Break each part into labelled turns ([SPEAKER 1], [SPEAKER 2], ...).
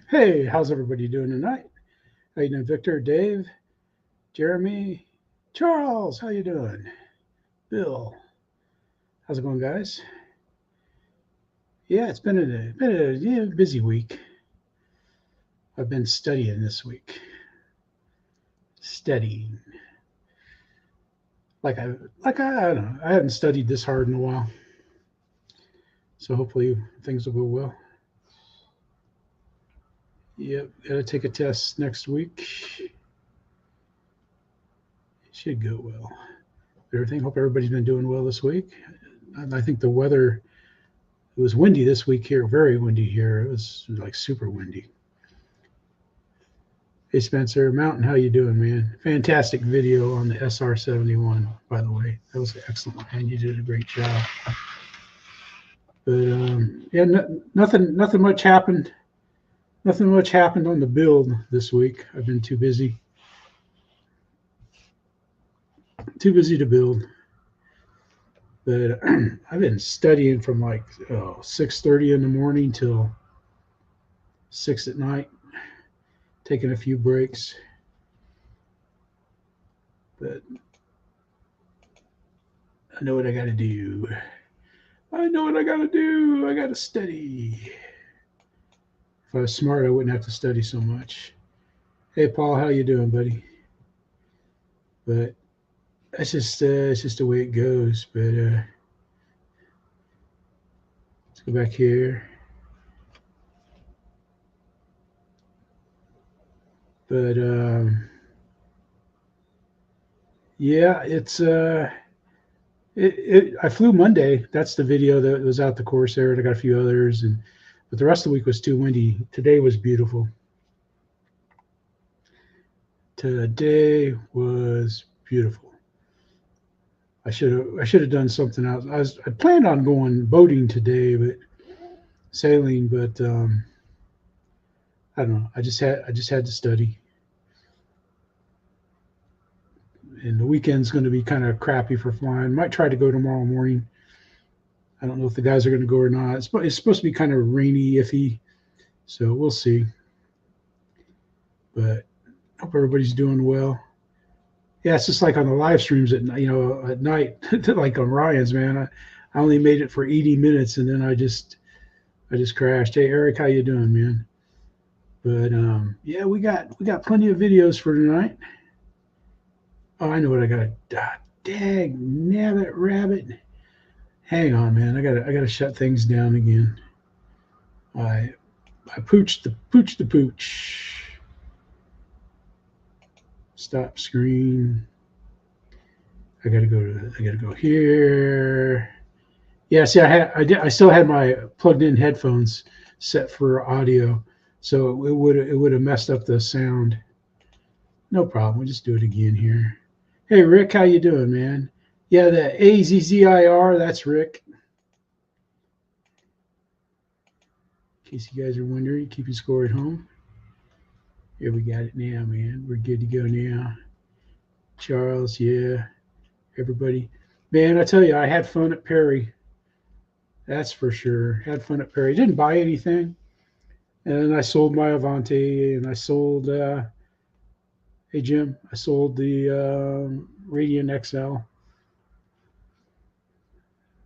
[SPEAKER 1] Hey, how's everybody doing tonight? How you doing, Victor, Dave, Jeremy, Charles? How you doing? Bill, how's it going, guys? Yeah, it's been a busy week. I've been studying this week, studying like I don't know. I haven't studied this hard in a while, so hopefully things will go well. Yep, gotta take a test next week. It should go well. Everything. Hope everybody's been doing well this week. I think the weather. It was windy this week here, very windy here. It was like super windy. Hey Spencer, Mountain, how you doing, man? Fantastic video on the SR-71, by the way. That was excellent, man. You did a great job. But yeah, nothing much happened. Nothing much happened on the build this week. I've been too busy. Too busy to build. But I've been studying from like 6:30 in the morning till 6 at night, taking a few breaks. But I know what I got to do. I know what I got to do. I got to study. If I was smart, I wouldn't have to study so much. Hey, Paul, how you doing, buddy? But it's just the way it goes. But let's go back here. But yeah, it's I flew Monday. That's the video that was out the Corsair, and I got a few others, but the rest of the week was too windy. Today was beautiful. Today was beautiful. I should have done something else. I planned on going boating today, but sailing, but I don't know. I just had to study. And the weekend's going to be kind of crappy for flying. Might try to go tomorrow morning. I don't know if the guys are going to go or not. It's supposed to be kind of rainy, iffy, so we'll see. But hope everybody's doing well. Yeah, it's just like on the live streams at night, like on Ryan's, man. I only made it for 80 minutes, and then I just crashed. Hey, Eric, how you doing, man? But yeah, we got plenty of videos for tonight. Oh, I know what I got. Dag nabbit rabbit. Hang on, man. I gotta shut things down again. I pooched the pooch. Stop screen. I gotta go here. Yeah, see, I still had my plugged in headphones set for audio, so it would have messed up the sound. No problem. We'll just do it again here. Hey Rick, how you doing, man? Yeah, the AZZIR, that's Rick. In case you guys are wondering, keeping score at home. Here we got it now, man. We're good to go now. Charles, yeah. Everybody. Man, I tell you, I had fun at Perry. That's for sure. Had fun at Perry. Didn't buy anything. And then I sold my Avante, and I sold, hey, Jim, I sold the Radiant XL.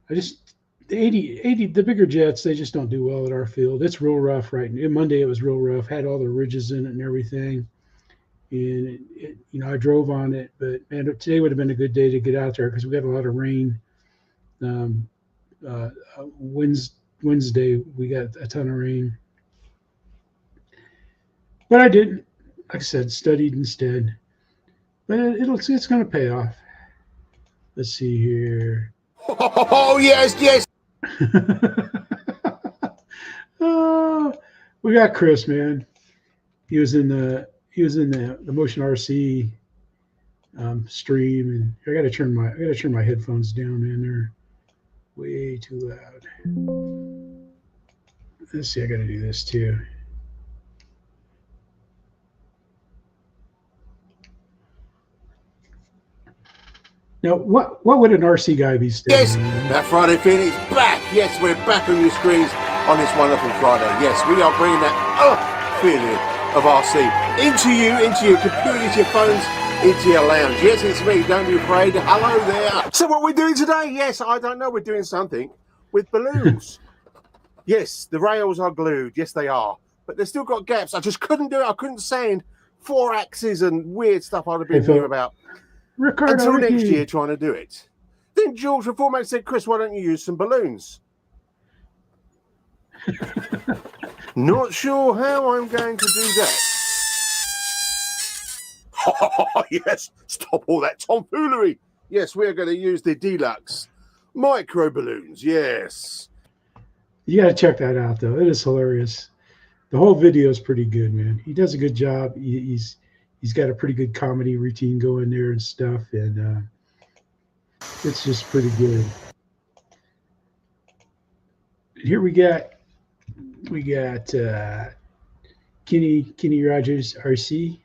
[SPEAKER 1] The bigger jets, they just don't do well at our field. It's real rough right now. Monday, it was real rough. Had all the ridges in it and everything. And, I drove on it. But, man, today would have been a good day to get out there because we got a lot of rain. Wednesday, we got a ton of rain. But I didn't. Like I said, studied instead. But it's going to pay off. Let's see here.
[SPEAKER 2] Oh, yes.
[SPEAKER 1] We got Chris, man. He was in the Motion RC stream, and I gotta turn my headphones down, man. They're way too loud. Let's see, I gotta do this too. Now, what would an RC guy be saying?
[SPEAKER 2] Yes, that Friday feeling is back. Yes, we're back on your screens on this wonderful Friday. Yes, we are bringing that feeling of RC. Into your computer, into your phones, into your lounge. Yes, it's me, don't be afraid. Hello there. So what we're doing today? Yes, I don't know, we're doing something with balloons. Yes, the rails are glued, yes they are. But they've still got gaps. I just couldn't do it. I couldn't sand 4 axes and weird stuff I'd have been here about until next year trying to do it. Then George, the foreman, said, Chris, why don't you use some balloons? Not sure how I'm going to do that. Oh, yes, stop all that tomfoolery. Yes, we're going to use the deluxe micro balloons, yes.
[SPEAKER 1] You got to check that out, though. It is hilarious. The whole video is pretty good, man. He does a good job. He's got a pretty good comedy routine going there and stuff, and it's just pretty good. And here we got Kenny Rodgers RC,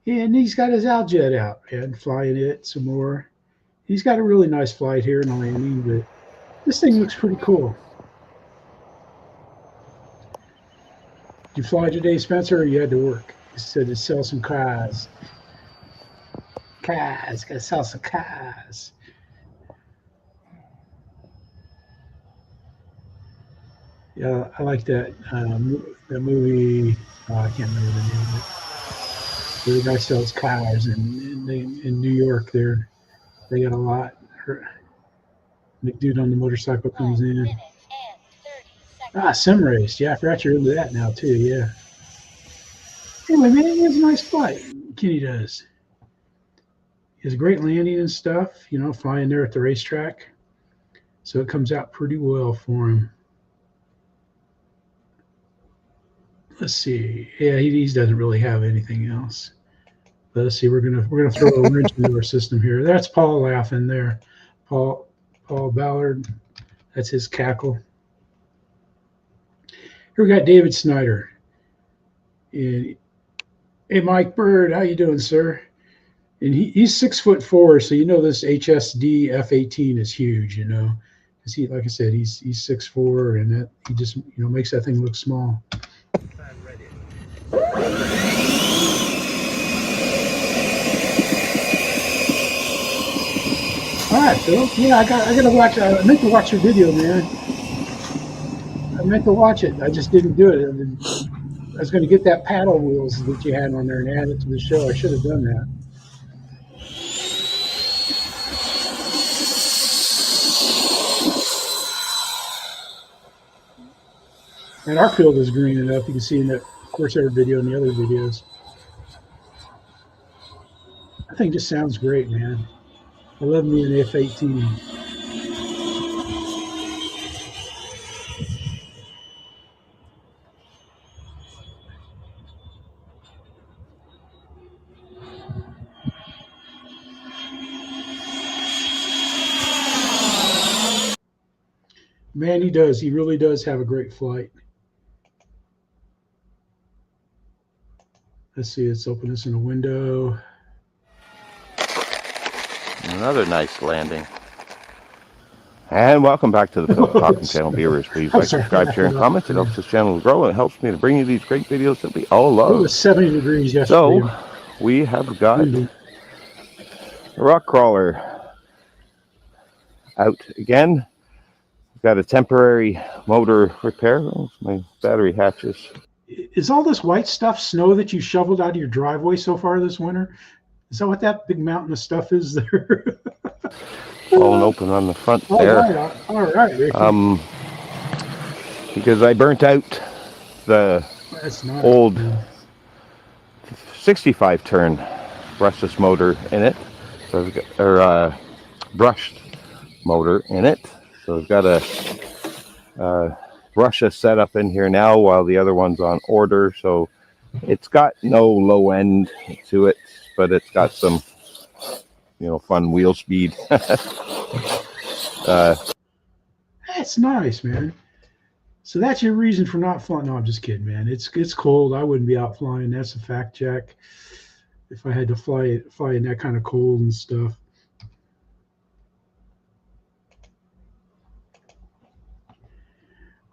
[SPEAKER 1] and he's got his Owljet out and flying it some more. He's got a really nice flight here in the landing, but this thing looks pretty cool. Did you fly today, Spencer, or you had to work? You said to sell some cars. Cars, gotta sell some cars. Yeah, I like that movie. I can't remember the name of it. Where the guy sells cars in New York. They got a lot. The dude on the motorcycle comes in. Sim race. Yeah, I forgot you're into that now too. Yeah. Anyway, man, he has a nice flight. Kenny does. He has a great landing and stuff. You know, flying there at the racetrack. So it comes out pretty well for him. Let's see. Yeah, he doesn't really have anything else. But let's see. We're gonna throw a wrench into our system here. That's Paul laughing there. Paul Ballard. That's his cackle. Here we got David Snyder. And, hey, Mike Bird, how you doing, sir? And he's 6'4", so you know this HSD F-18 is huge, you know, because like I said, he's 6'4", and that he just makes that thing look small. All right, Phil. Yeah, I gotta watch. I meant to watch your video, man. I meant to watch it. I just didn't do it. I was going to get that paddle wheels that you had on there and add it to the show. I should have done that. And our field is green enough. You can see in that Corsair video and the other videos. I think this sounds great, man. I love me an F-18. Man, he does. He really does have a great flight. Let's see. Let's open this in a window.
[SPEAKER 3] Another nice landing. And welcome back to the Philip Talking Channel viewers. Please like, subscribe, share, and comment. It helps this channel to grow, and it helps me to bring you these great videos that we all love.
[SPEAKER 1] It was 70 degrees yesterday.
[SPEAKER 3] So, we have got a rock crawler out again. We've got a temporary motor repair. My battery hatches.
[SPEAKER 1] Is all this white stuff snow that you shoveled out of your driveway so far this winter? Is that what that big mountain of stuff is there?
[SPEAKER 3] Fallen open on the front there.
[SPEAKER 1] All right, Ricky.
[SPEAKER 3] Because I burnt out the old 65 turn brushless motor in it. So I've got, brushed motor in it. So I've got a brushless setup in here now while the other one's on order. So it's got no low end to it, but it's got some, fun wheel speed.
[SPEAKER 1] That's nice, man. So that's your reason for not flying. No, I'm just kidding, man. It's cold. I wouldn't be out flying. That's a fact check. If I had to fly in that kind of cold and stuff.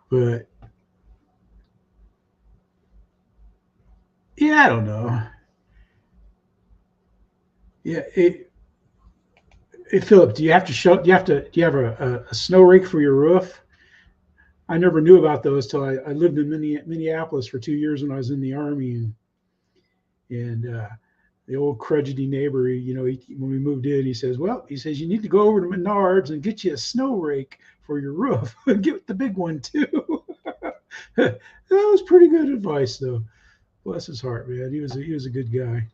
[SPEAKER 1] But Yeah, I don't know. Yeah, Philip, do you have to show? Do you have a snow rake for your roof? I never knew about those till I lived in Minneapolis for 2 years when I was in the Army, and the old crudgety neighbor, when we moved in, he says, you need to go over to Menards and get you a snow rake for your roof. Get the big one too. That was pretty good advice, though. Bless his heart, man. He was a good guy.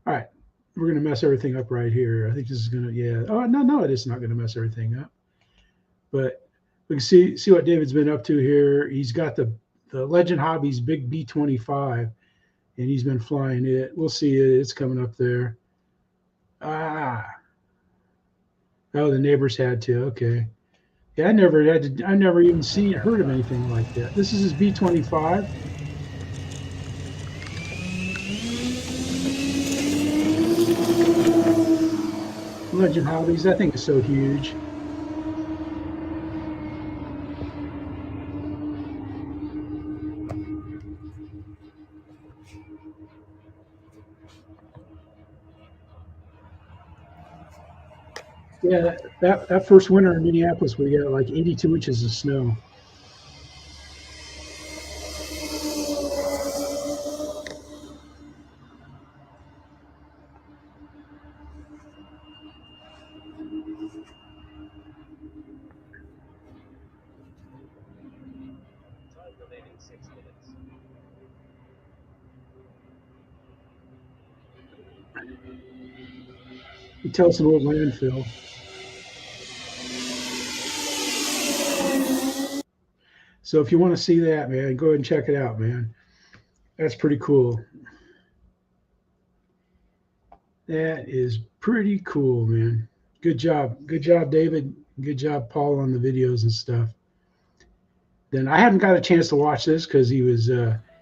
[SPEAKER 1] All right, we're gonna mess everything up right here. I think this is gonna, yeah. Oh no, it is not gonna mess everything up. But we can see what David's been up to here. He's got the Legend Hobby's big B-25. And he's been flying it. We'll see it. It's coming up there. Oh, the neighbors had to. Okay. Yeah, I never even heard of anything like that. This is his B-25. Legend Hobbies. That thing is so huge. Yeah, that first winter in Minneapolis, we got like 82 inches of snow. You tell us an old landfill. So if you want to see that, man, go ahead and check it out, man. That's pretty cool. That is pretty cool, man. Good job, David. Good job, Paul, on the videos and stuff. Then I haven't got a chance to watch this because he was.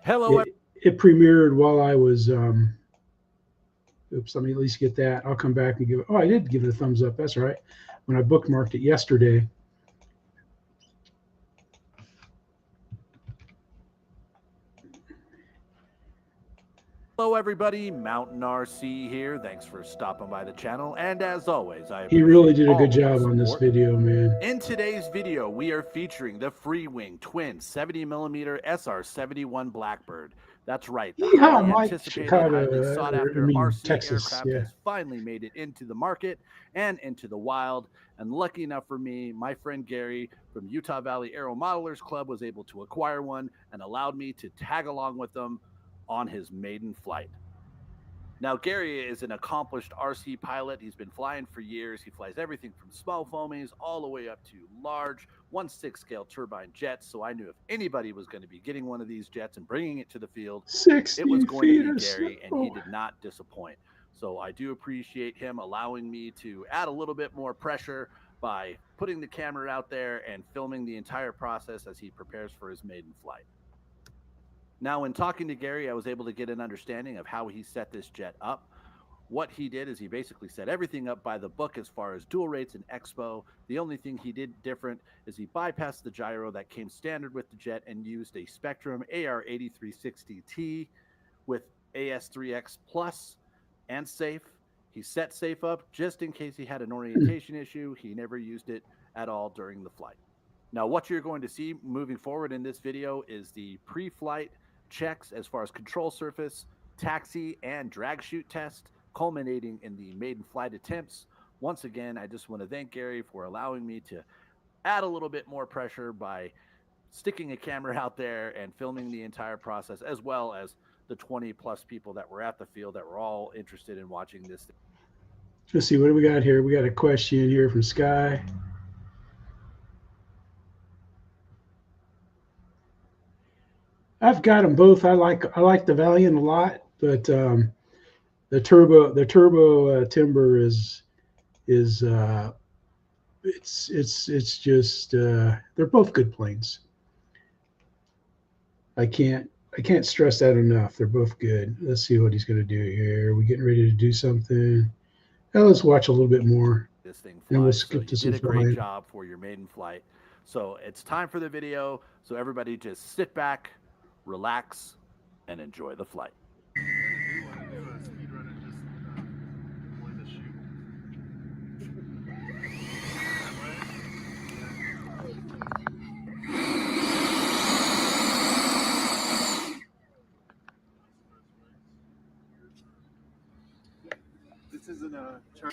[SPEAKER 4] Hello.
[SPEAKER 1] It premiered while I was. Oops, let me at least get that. I'll come back and give it. Oh, I did give it a thumbs up. That's right. When I bookmarked it yesterday.
[SPEAKER 4] Hello everybody, Mountain RC here. Thanks for stopping by the channel, and as always,
[SPEAKER 1] he really did a good job on this video, man.
[SPEAKER 4] In today's video, we are featuring the Freewing twin 70mm SR-71 Blackbird. That's right, the highly anticipated, highly sought after RC
[SPEAKER 1] Texas,
[SPEAKER 4] aircraft has finally made it into the market and into the wild. And lucky enough for me, my friend Gary from Utah Valley Aero Modelers Club was able to acquire one and allowed me to tag along with them on his maiden flight. Now, Gary is an accomplished RC pilot. He's been flying for years. He flies everything from small foamies all the way up to large 1/6 scale turbine jets. So I knew if anybody was going to be getting one of these jets and bringing it to the field, it was going to be Gary, and he did not disappoint. So I do appreciate him allowing me to add a little bit more pressure by putting the camera out there and filming the entire process as he prepares for his maiden flight. Now, in talking to Gary, I was able to get an understanding of how he set this jet up. What he did is he basically set everything up by the book as far as dual rates and expo. The only thing he did different is he bypassed the gyro that came standard with the jet and used a Spectrum AR8360T with AS3X Plus and Safe. He set Safe up just in case he had an orientation issue. He never used it at all during the flight. Now, what you're going to see moving forward in this video is the pre-flight checks as far as control surface, taxi, and drag chute test, culminating in the maiden flight attempts. Once again, I just want to thank Gary for allowing me to add a little bit more pressure by sticking a camera out there and filming the entire process, as well as the 20 plus people that were at the field that were all interested in watching this.
[SPEAKER 1] Let's see, what do we got here? We got a question here from Sky. I've got them both. I like the Valiant a lot, but the turbo timber is it's just they're both good planes. I can't stress that enough. They're both good. Let's see what he's going to do here. Are we getting ready to do something? Now let's watch a little bit more.
[SPEAKER 4] This thing flies,
[SPEAKER 1] and we'll skip to some
[SPEAKER 4] did a great job for your maiden flight. So it's time for the video. So everybody just sit back, relax, and enjoy the flight.
[SPEAKER 5] This isn't a turn.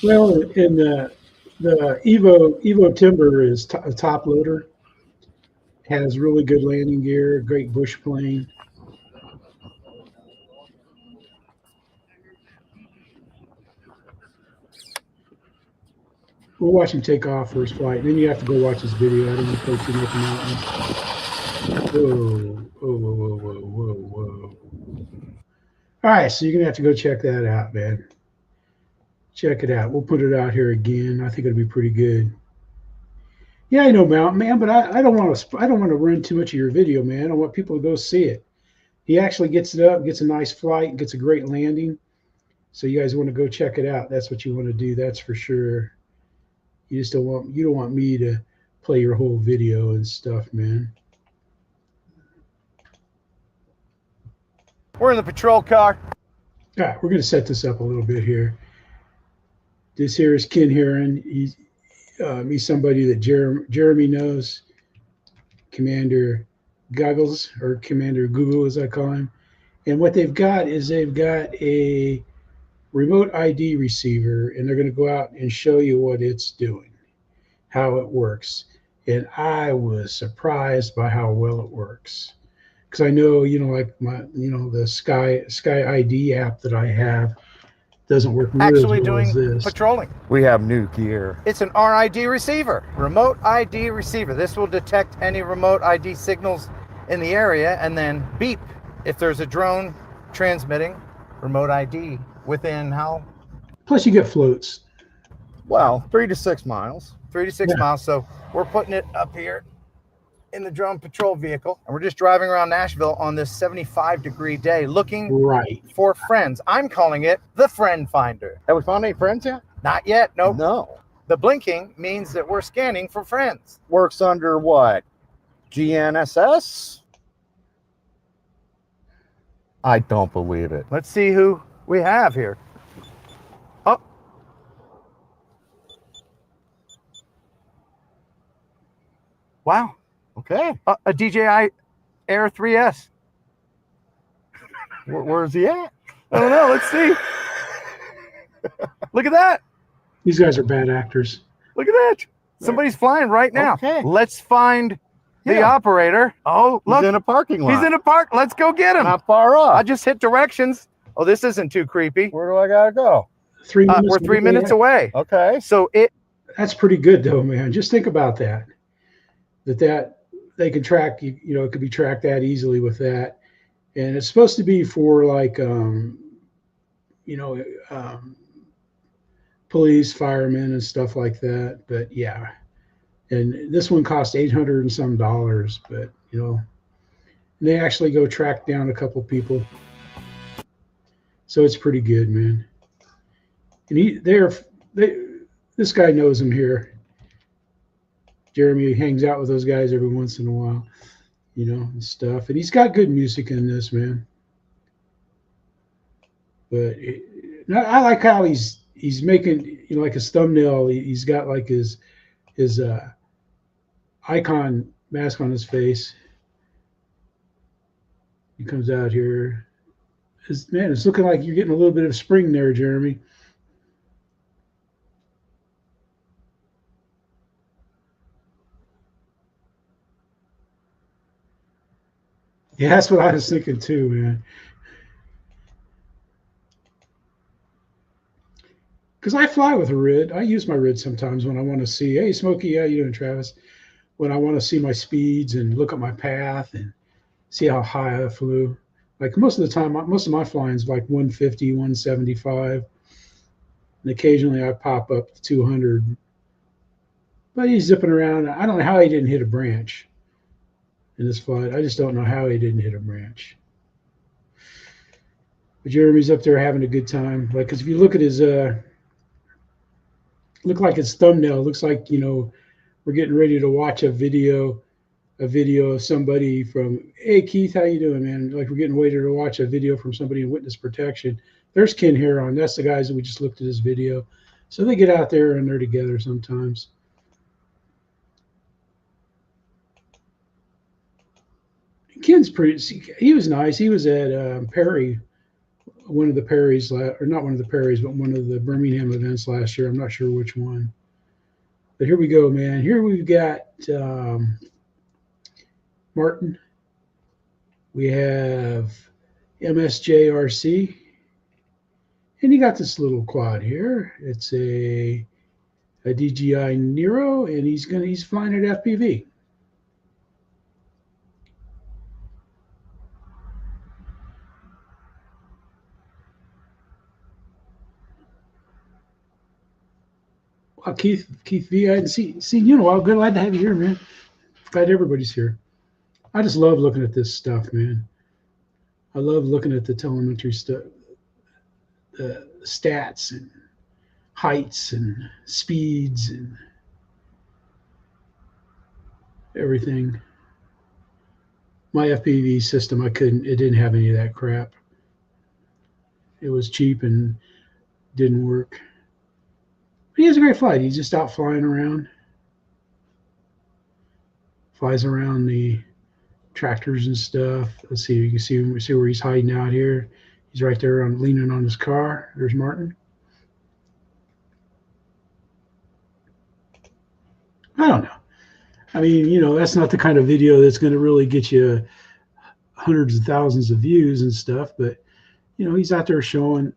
[SPEAKER 1] Well, in the Evo Timber is a top loader, has really good landing gear, great bush plane. We'll watch him take off for his flight. Then you have to go watch his video. I don't want to play too much mountain. Whoa, whoa, whoa, whoa, whoa, whoa, whoa. All right, so you're going to have to go check that out, man. Check it out. We'll put it out here again. I think it'll be pretty good. Yeah, I know mountain, man, but I don't want to run too much of your video, man. I want people to go see it. He actually gets it up, gets a nice flight, gets a great landing. So you guys want to go check it out. That's what you want to do. That's for sure. You just don't want me to play your whole video and stuff, man.
[SPEAKER 5] We're in the patrol car.
[SPEAKER 1] All right, we're going to set this up a little bit here. This here is Ken Heron. He's somebody that Jeremy knows, Commander Goggles, or Commander Google as I call him. And what they've got is they've got a remote ID receiver, and they're going to go out and show you what it's doing, how it works. And I was surprised by how well it works. Because I know, like the Sky ID app that I have doesn't work really
[SPEAKER 5] Actually
[SPEAKER 1] as well as
[SPEAKER 5] doing
[SPEAKER 1] this.
[SPEAKER 5] patrolling.
[SPEAKER 6] We have new gear.
[SPEAKER 5] It's an RID receiver, remote ID receiver. This will detect any remote ID signals in the area and then beep if there's a drone transmitting remote ID within how?
[SPEAKER 1] Plus you get floats.
[SPEAKER 6] Well, 3 to 6 miles.
[SPEAKER 5] 3 to 6 miles. So we're putting it up here in the drone patrol vehicle, and we're just driving around Nashville on this 75-degree day looking for friends. I'm calling it the friend finder.
[SPEAKER 6] Have we found any friends yet?
[SPEAKER 5] Not yet. Nope.
[SPEAKER 6] No.
[SPEAKER 5] The blinking means that we're scanning for friends.
[SPEAKER 6] Works under what? GNSS? I don't believe it.
[SPEAKER 5] Let's see who we have here. Oh. Wow.
[SPEAKER 6] Okay.
[SPEAKER 5] A DJI Air 3S.
[SPEAKER 6] Where's he at?
[SPEAKER 5] I don't know. Let's see. Look at that.
[SPEAKER 1] These guys are bad actors.
[SPEAKER 5] Look at that. Somebody's flying right now.
[SPEAKER 6] Okay.
[SPEAKER 5] Let's find the operator. Oh, look.
[SPEAKER 6] He's in a parking lot.
[SPEAKER 5] He's in a park. Let's go get him.
[SPEAKER 6] Not far off.
[SPEAKER 5] I just hit directions. Oh, this isn't too creepy.
[SPEAKER 6] Where do I gotta go?
[SPEAKER 1] 3 minutes.
[SPEAKER 5] We're 3 minutes away.
[SPEAKER 6] Okay.
[SPEAKER 5] So
[SPEAKER 1] that's pretty good though, man. Just think about that. That they can track, it could be tracked that easily with that. And it's supposed to be for like, police, firemen and stuff like that. But yeah. And this one cost $800 and some, but they actually go track down a couple people. So it's pretty good, man. And this guy knows him here. Jeremy hangs out with those guys every once in a while, and stuff. And he's got good music in this, man. But I like how he's making, like his thumbnail. He's got like his icon mask on his face. He comes out here. Man, it's looking like you're getting a little bit of spring there, Jeremy. Yeah, that's what I was thinking too, man. Because I fly with a RID. I use my RID sometimes when I want to see, hey, Smokey, how you doing, Travis? When I want to see my speeds and look at my path and see how high I flew. Like most of the time, most of my flying is like 150, 175. And occasionally I pop up to 200 But he's zipping around. I don't know how he didn't hit a branch in this flight. I just don't know how he didn't hit a branch. But Jeremy's up there having a good time. Like, because if you look at his, look like his thumbnail, looks like, you know, we're getting ready to watch a video of somebody from, hey, Keith, how you doing, man? Like, we're getting ready to watch a video from somebody in witness protection. There's Ken Heron. That's the guys that we just looked at his video. So they get out there and they're together sometimes. Ken's pretty, he was nice. He was at Perry, one of the Perrys, or not one of the Perrys, but one of the Birmingham events last year. I'm not sure which one. But here we go, man. Here we've got Martin. We have MSJ RC. And you got this little quad here. It's a DJI Neo, and he's flying at FPV. Wow, Keith V, I hadn't seen you in a while. Glad to have you here, man. Glad everybody's here. I just love looking at this stuff, man. I love looking at the telemetry stuff, the stats and heights and speeds and everything. My FPV system, it didn't have any of that crap. It was cheap and didn't work. But he has a great flight. He's just out flying around. Flies around the tractors and stuff. Let's see, you can see where he's hiding out here. He's right there leaning on his car. There's Martin. I don't know. I mean, you know, that's not the kind of video that's going to really get you hundreds of thousands of views and stuff, but you know, he's out there showing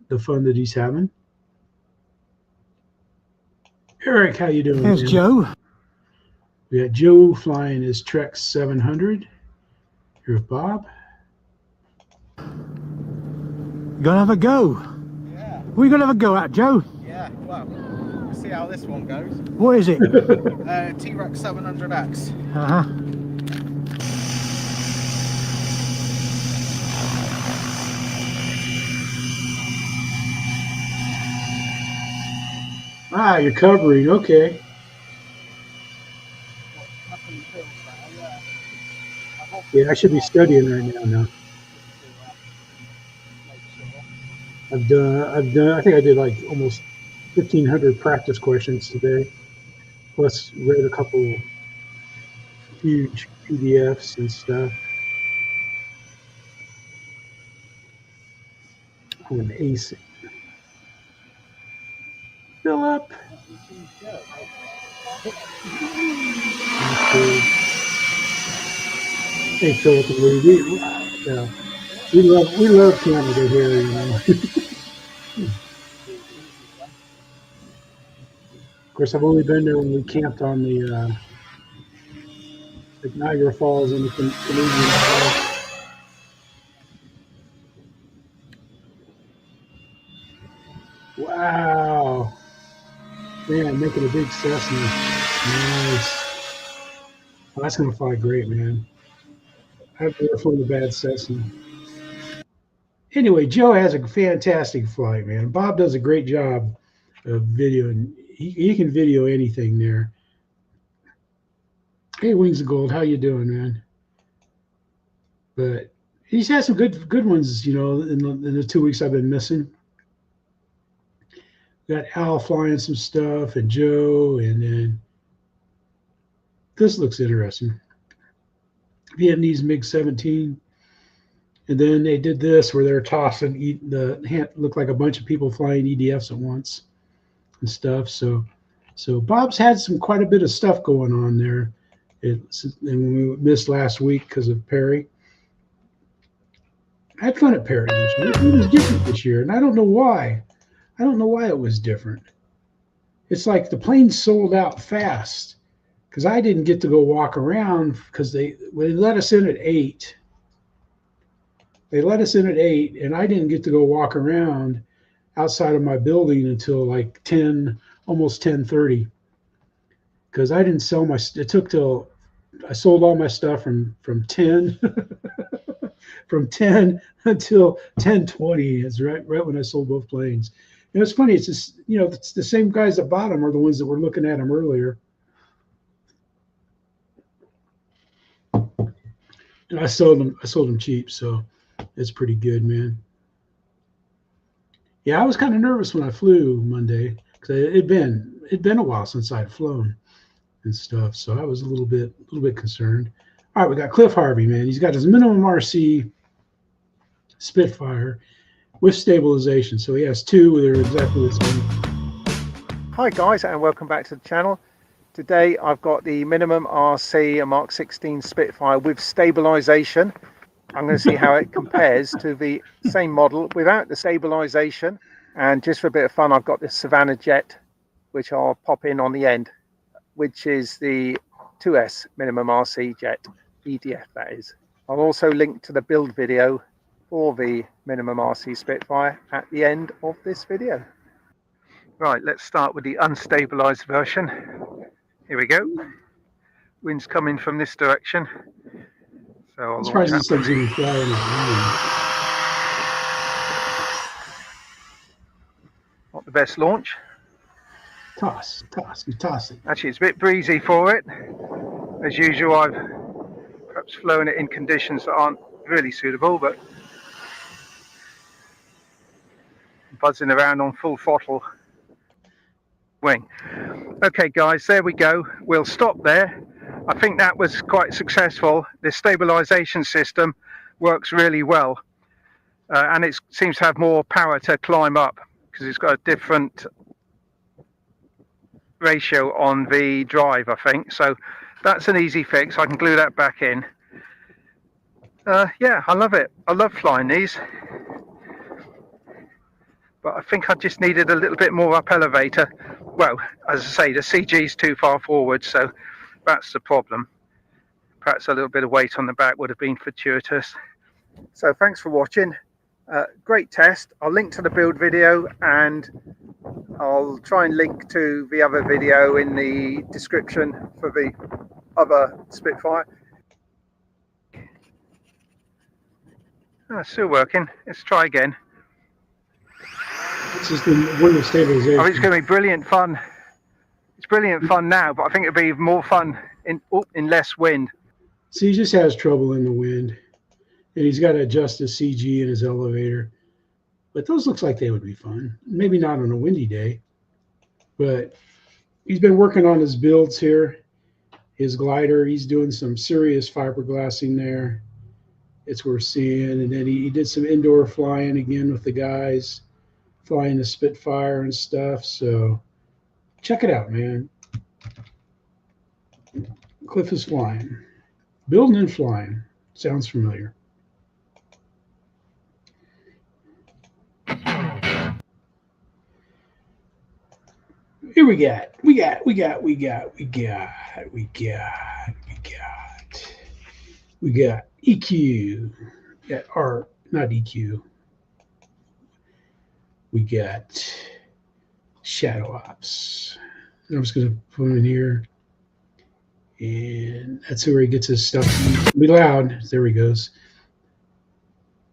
[SPEAKER 1] the fun that he's having. Eric, how you doing?
[SPEAKER 7] There's
[SPEAKER 1] man?
[SPEAKER 7] Joe.
[SPEAKER 1] We got Joe flying his TREX 700. Here's Bob.
[SPEAKER 7] Gonna have a go.
[SPEAKER 5] Yeah.
[SPEAKER 7] We gonna have a go at Joe.
[SPEAKER 5] Yeah. Well, we'll see how this one goes.
[SPEAKER 7] What is it?
[SPEAKER 5] TREX 700X.
[SPEAKER 1] Ah, you're covering. Okay. Yeah, I should be studying right now. I think I did like almost 1,500 practice questions today, plus read a couple huge PDFs and stuff. I'm an ace. Philip. Hey, Philip and Lee, we love Canada here, you know. Of course, I've only been there when we camped on the Niagara Falls on the Canadian side. Wow. Man, making a big Cessna. Nice. Oh, that's going to fly great, man. I've never flown a bad Cessna. Anyway, Joe has a fantastic flight, man. Bob does a great job of videoing. He can video anything there. Hey, Wings of Gold, how you doing, man? But he's had some good ones, you know, in the 2 weeks I've been missing. Got Al flying some stuff, and Joe, and then this looks interesting. Vietnamese MiG-17, and then they did this where they're tossing looked like a bunch of people flying EDFs at once and stuff. So Bob's had quite a bit of stuff going on there. And we missed last week because of Perry. I had fun at Perry this year. It was different this year, and I don't know why. I don't know why it was different. It's like the plane sold out fast because I didn't get to go walk around because they let us in at 8. They let us in at 8, and I didn't get to go walk around outside of my building until like 10, almost 10:30. because I didn't sell my. It took till I sold all my stuff from 10 from 10 until 10:20. It's right when I sold both planes. And it's funny. It's just, it's the same guys that bought them are the ones that were looking at them earlier. And I sold them cheap, so it's pretty good, man. Yeah, I was kind of nervous when I flew Monday because it'd been a while since I'd flown and stuff, so I was a little bit concerned. All right, we got Cliff Harvey, man. He's got his minimum RC Spitfire with stabilization, so he has two. They're exactly the same.
[SPEAKER 8] Hi guys, and welcome back to the channel. Today I've got the minimum RC Mark 16 Spitfire with stabilization. I'm going to see how it compares to the same model without the stabilization. And just for a bit of fun, I've got this Savannah jet, which I'll pop in on the end, which is the 2S minimum RC jet, EDF that is. I'll also link to the build video for the minimum RC Spitfire at the end of this video. Right, let's start with the unstabilized version. Here we go. Wind's coming from this direction. So I'll
[SPEAKER 1] surprised this thing's even flying.
[SPEAKER 8] Not the best launch.
[SPEAKER 1] Toss it.
[SPEAKER 8] Actually, it's a bit breezy for it. As usual, I've perhaps flown it in conditions that aren't really suitable, but buzzing around on full throttle wing. Okay guys, there we go. We'll stop there. I think that was quite successful. The stabilization system works really well, and it seems to have more power to climb up because it's got a different ratio on the drive, I think. So that's an easy fix. I can glue that back in. Yeah, I love it. I love flying these, but I think I just needed a little bit more up elevator. Well, as I say, the CG is too far forward, so that's the problem. Perhaps a little bit of weight on the back would have been fortuitous. So thanks for watching. Great test. I'll link to the build video, and I'll try and link to the other video in the description for the other Spitfire. Oh, still working. Let's try again.
[SPEAKER 1] It's just the window stabilization.
[SPEAKER 8] I mean, it's going to be brilliant fun. It's brilliant fun now, but I think it'll be more fun in less wind.
[SPEAKER 1] See, he just has trouble in the wind, and he's got to adjust his CG and his elevator. But those looks like they would be fun. Maybe not on a windy day, but he's been working on his builds here. His glider, he's doing some serious fiberglassing there. It's worth seeing. And then he did some indoor flying again with the guys, flying the Spitfire and stuff. So check it out, man. Cliff is flying. Building and flying. Sounds familiar. Here we got EQ. Not EQ. We got Shadow Ops. I'm just going to put him in here. And that's where he gets his stuff. Be loud. There he goes.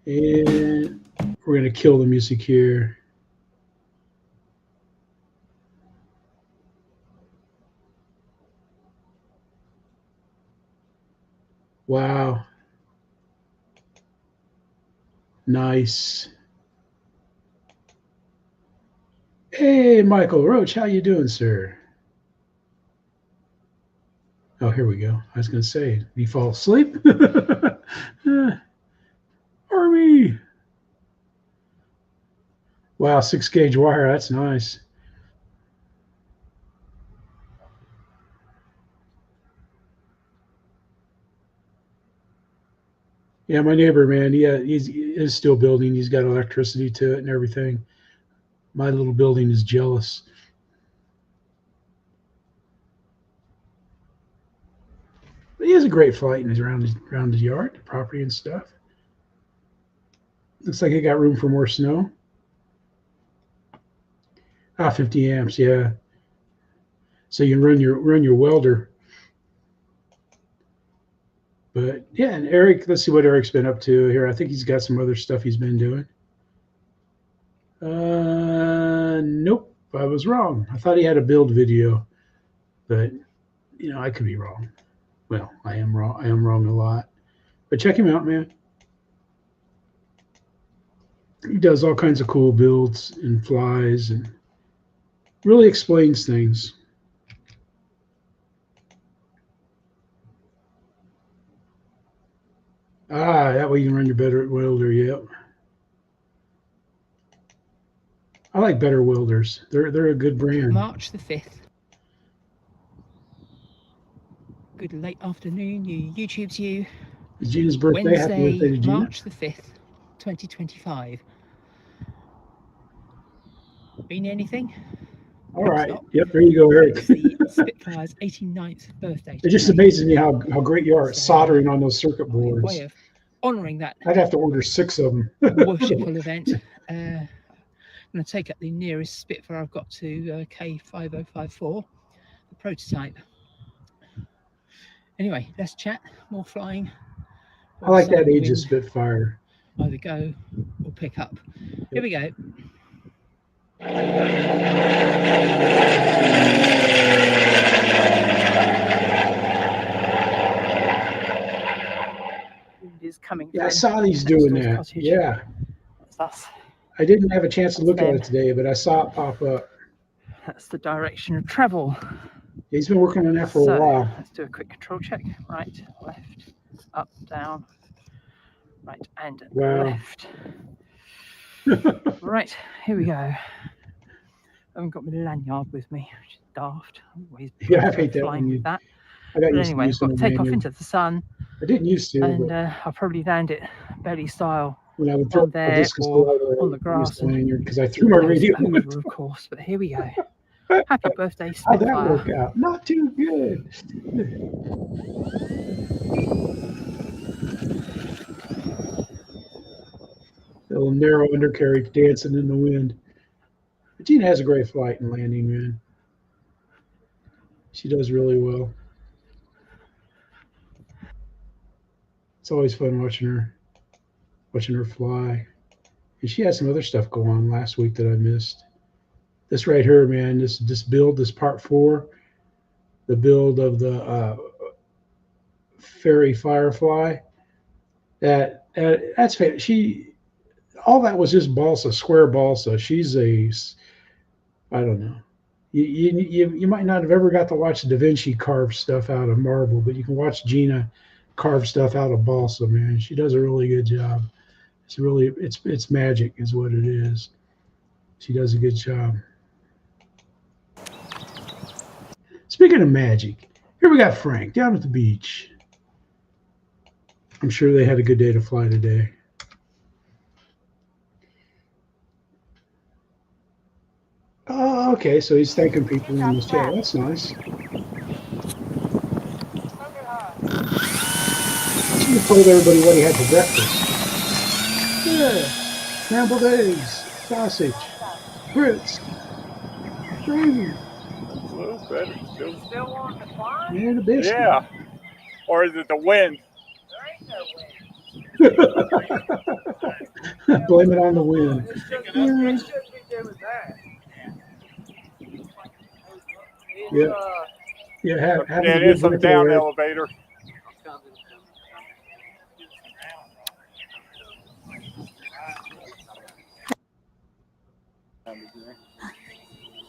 [SPEAKER 1] And we're going to kill the music here. Wow. Nice. Hey, Michael Roach, how you doing, sir? Oh, here we go. I was going to say, did you fall asleep? Army. Wow, 6-gauge wire. That's nice. Yeah, my neighbor, man, he is still building. He's got electricity to it and everything. My little building is jealous. But he has a great flight and he's around his yard, the property and stuff. Looks like he got room for more snow. 50 amps, yeah. so you can run your welder. But yeah, and Eric, let's see what Eric's been up to here. I think he's got some other stuff he's been doing. Nope, I was wrong. I thought he had a build video, but you know, I could be wrong. Well, I am wrong. I am wrong a lot. But check him out, man. He does all kinds of cool builds and flies and really explains things. Ah, that way you can run your better welder. Yep. I like Better Welders. They're a good brand.
[SPEAKER 9] March the 5th. Good late afternoon, you YouTube to you.
[SPEAKER 1] It's Gina's birthday. Happy birthday to Gina.
[SPEAKER 9] March the 5th, 2025. Been anything?
[SPEAKER 1] All right. Yep, there you go, Eric.
[SPEAKER 9] It's the Spitfire's 89th birthday.
[SPEAKER 1] It just amazes me how great you are at soldering on those circuit boards.
[SPEAKER 9] Way of honouring that.
[SPEAKER 1] I'd have to order 6 of them.
[SPEAKER 9] Worshipful event. I'm going to take up the nearest Spitfire I've got to K5054, the prototype. Anyway, let's chat. More flying.
[SPEAKER 1] I like that age of Spitfire.
[SPEAKER 9] Either go or pick up. Here we go. Wind is coming.
[SPEAKER 1] Yeah, I saw these doing that.
[SPEAKER 9] Cottage.
[SPEAKER 1] Yeah.
[SPEAKER 9] That's us.
[SPEAKER 1] I didn't have a chance to look at it today, but I saw it pop up.
[SPEAKER 9] That's the direction of travel.
[SPEAKER 1] He's been working on that for a while.
[SPEAKER 9] Let's do a quick control check. Right, left, up, down, right, and left. Right, here we go. I haven't got my lanyard with me, which is daft. I'm always
[SPEAKER 1] I hate that
[SPEAKER 9] flying with that.
[SPEAKER 1] I got
[SPEAKER 9] But
[SPEAKER 1] used
[SPEAKER 9] anyway, I've got to take off into the sun.
[SPEAKER 1] I didn't used to.
[SPEAKER 9] And I'll probably land it belly style
[SPEAKER 1] when I would throw
[SPEAKER 9] there or on the grass.
[SPEAKER 1] Because I threw my radio
[SPEAKER 9] over, of course, but here we go. Happy birthday,
[SPEAKER 1] How'd
[SPEAKER 9] Spitfire.
[SPEAKER 1] that work out? Not too good. Little narrow undercarriage dancing in the wind. But Gina has a great flight and landing, man. She does really well. It's always fun watching her fly. And she had some other stuff go on last week that I missed. This right here, man, this build, this part 4, the build of the Fairy Firefly. That's all that was just balsa, square balsa. She's I don't know. You might not have ever got to watch Da Vinci carve stuff out of marble, but you can watch Gina carve stuff out of balsa, man. She does a really good job. It's magic is what it is. She does a good job. Speaking of magic, here we got Frank down at the beach. I'm sure they had a good day to fly today. Oh, okay, so he's thanking people in his chat. That's nice. He told everybody what he had for breakfast. Yeah, scrambled eggs, sausage, grits, gravy.
[SPEAKER 10] Still want to fly?
[SPEAKER 1] And a biscuit.
[SPEAKER 10] Yeah. Or is it the wind?
[SPEAKER 1] There ain't no wind. Blame it on the wind. Yeah. Yeah,
[SPEAKER 10] it is some down elevator.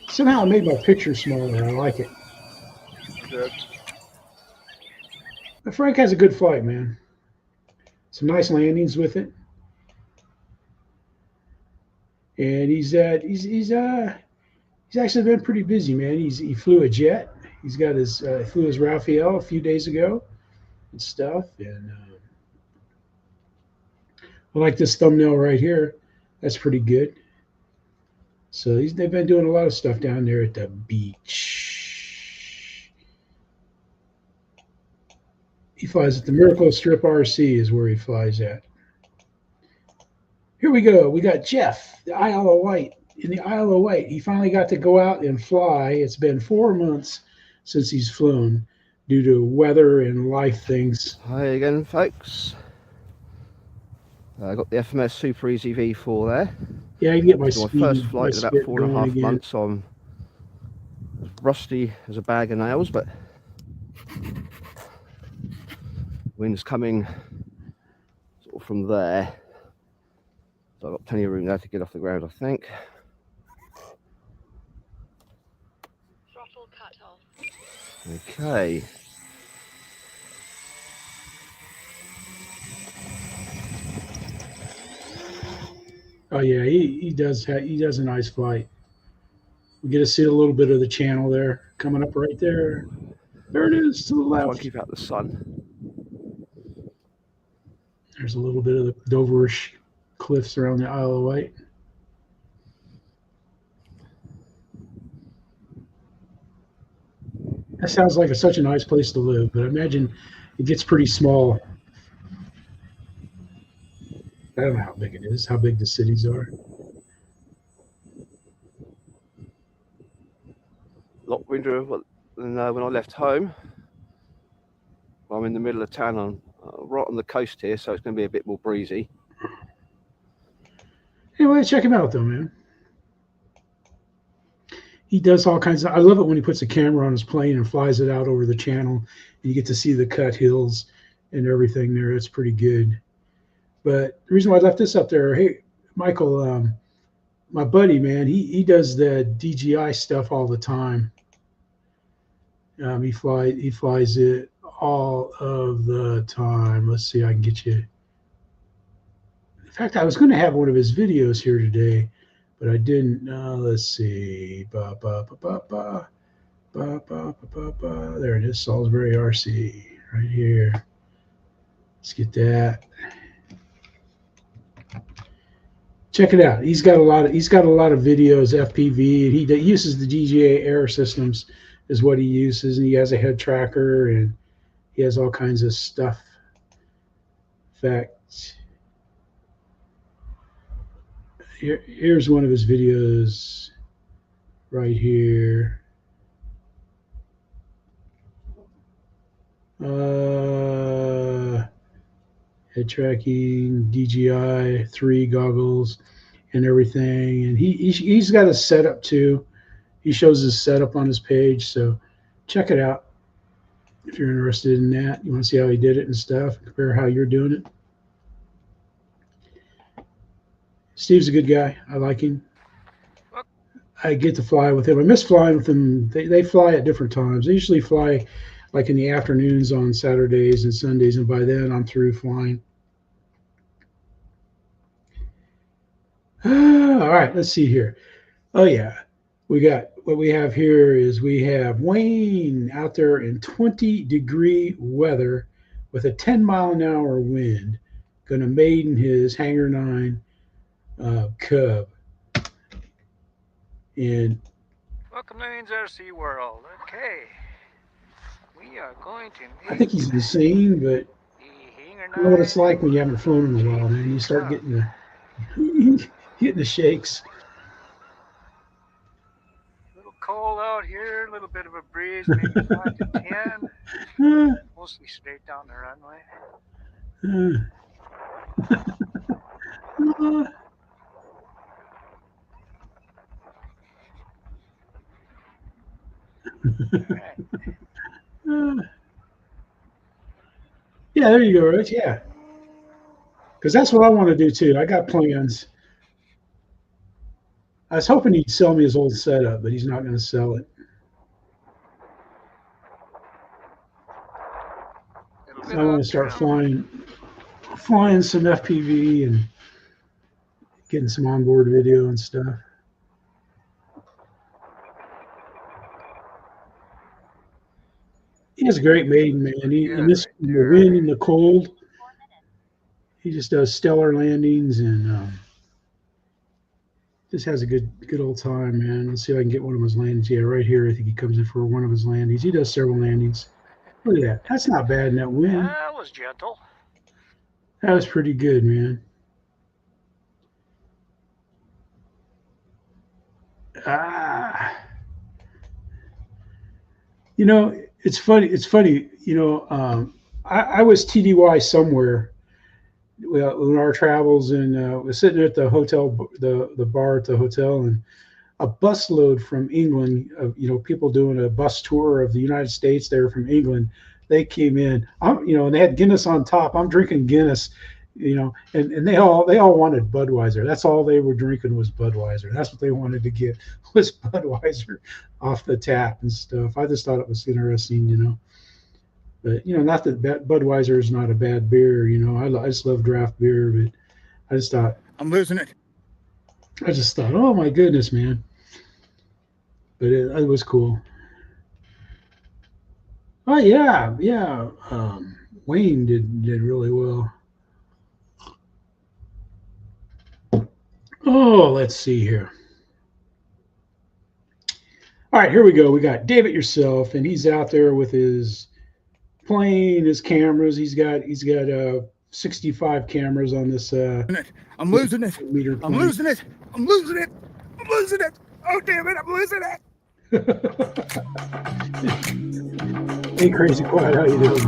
[SPEAKER 1] Somehow I made my picture smaller. I like it.
[SPEAKER 10] Good.
[SPEAKER 1] But Frank has a good flight, man. Some nice landings with it. And he's actually been pretty busy, man. He flew a jet. He's got his flew his Raphael a few days ago and stuff. And I like this thumbnail right here. That's pretty good. So they've been doing a lot of stuff down there at the beach. He flies at the Miracle Strip RC is where he flies at. Here we go. We got Jeff, the Isle of Wight. in the Isle of Wight. He finally got to go out and fly. It's been 4 months since he's flown due to weather and life things.
[SPEAKER 11] Hi again, folks. I got the FMS Super Easy V4 there.
[SPEAKER 1] Yeah, I can get my
[SPEAKER 11] It's my
[SPEAKER 1] speed,
[SPEAKER 11] first flight in
[SPEAKER 1] my
[SPEAKER 11] about
[SPEAKER 1] spit
[SPEAKER 11] 4.5
[SPEAKER 1] going
[SPEAKER 11] months. I'm as rusty as a bag of nails, but wind's coming sort of from there. So I've got plenty of room there to get off the ground, I think.
[SPEAKER 12] Throttle cut off.
[SPEAKER 11] Okay.
[SPEAKER 1] Oh yeah, he does a nice flight. We get to see a little bit of the channel there coming up right there. There it is to the
[SPEAKER 11] Try and
[SPEAKER 1] left.
[SPEAKER 11] keep out the sun.
[SPEAKER 1] There's a little bit of the Doverish cliffs around the Isle of Wight. That sounds like such a nice place to live, but I imagine it gets pretty small. I don't know how big it is, how big the cities are.
[SPEAKER 11] A lot windier than when I left home. I'm in the middle of town. I'm right on the coast here, so it's going to be a bit more breezy.
[SPEAKER 1] Anyway, check him out though, man. He does all kinds of, I love it when he puts a camera on his plane and flies it out over the channel. And you get to see the cut hills and everything there. It's pretty good. But the reason why I left this up there, hey, Michael, my buddy, man, he does the DJI stuff all the time. He flies it all of the time. Let's see, I can get you. In fact, I was going to have one of his videos here today, but I didn't. Let's see. There it is, Salisbury RC, right here. Let's get that. Check it out. He's got a lot of videos, FPV, and he uses the DJI Air systems is what he uses, and he has a head tracker, and he has all kinds of stuff. In fact, here's one of his videos right here. Head tracking, DJI 3 goggles and everything, and he's got a setup too. He shows his setup on his page, so check it out if you're interested in that. You want to see how he did it and stuff, compare how you're doing it. Steve's a good guy. I like him. I get to fly with him. I miss flying with him. They fly at different times. They usually fly like in the afternoons on Saturdays and Sundays, and by then I'm through flying. All right, let's see here. Oh yeah, what we have here is we have Wayne out there in 20-degree weather with a 10-mile-an-hour wind, going to maiden his Hangar 9 Cub. And
[SPEAKER 13] welcome to RC World. Okay, we are going to.
[SPEAKER 1] I think he's insane, but you know what it's like when you haven't flown in a while, man. You start getting the shakes.
[SPEAKER 13] A little cold out here, a little bit of a breeze, maybe 5 to 10. Mostly straight down the runway.
[SPEAKER 1] Yeah, there you go, Rich. Yeah, because that's what I want to do too. I got plans. I was hoping he'd sell me his old setup, but he's not going to sell it. I want to start flying some FPV and getting some onboard video and stuff. He has a great Maiden, man. In the wind and the cold, he just does stellar landings and just has a good old time, man. Let's see if I can get one of his landings. Yeah, right here. I think he comes in for one of his landings. He does several landings. Look at that. That's not bad in that wind.
[SPEAKER 13] That was gentle.
[SPEAKER 1] That was pretty good, man. You know, it's funny. It's funny. You know, I was TDY somewhere in our travels, and was sitting at the hotel, the bar at the hotel, and a busload from England of, you know, people doing a bus tour of the United States. They were from England. They came in, you know, and they had Guinness on top. I'm drinking Guinness, you know, and they all wanted Budweiser. That's all they were drinking was Budweiser. That's what they wanted to get was Budweiser off the tap and stuff. I just thought it was interesting, you know. But, you know, not that Budweiser is not a bad beer, you know. I just love draft beer, but I just thought,
[SPEAKER 7] I'm losing it.
[SPEAKER 1] I just thought, oh my goodness, man. But it was cool. Oh yeah, yeah. Wayne did really well. Oh, let's see here. All right, here we go. We got David Yourself, and he's out there with his plane, his cameras. He's got 65 cameras on this.
[SPEAKER 7] I'm losing it. I'm losing it. I'm losing it. I'm losing it. Oh damn it! I'm losing it.
[SPEAKER 1] Hey, Crazy Quiet, how you doing?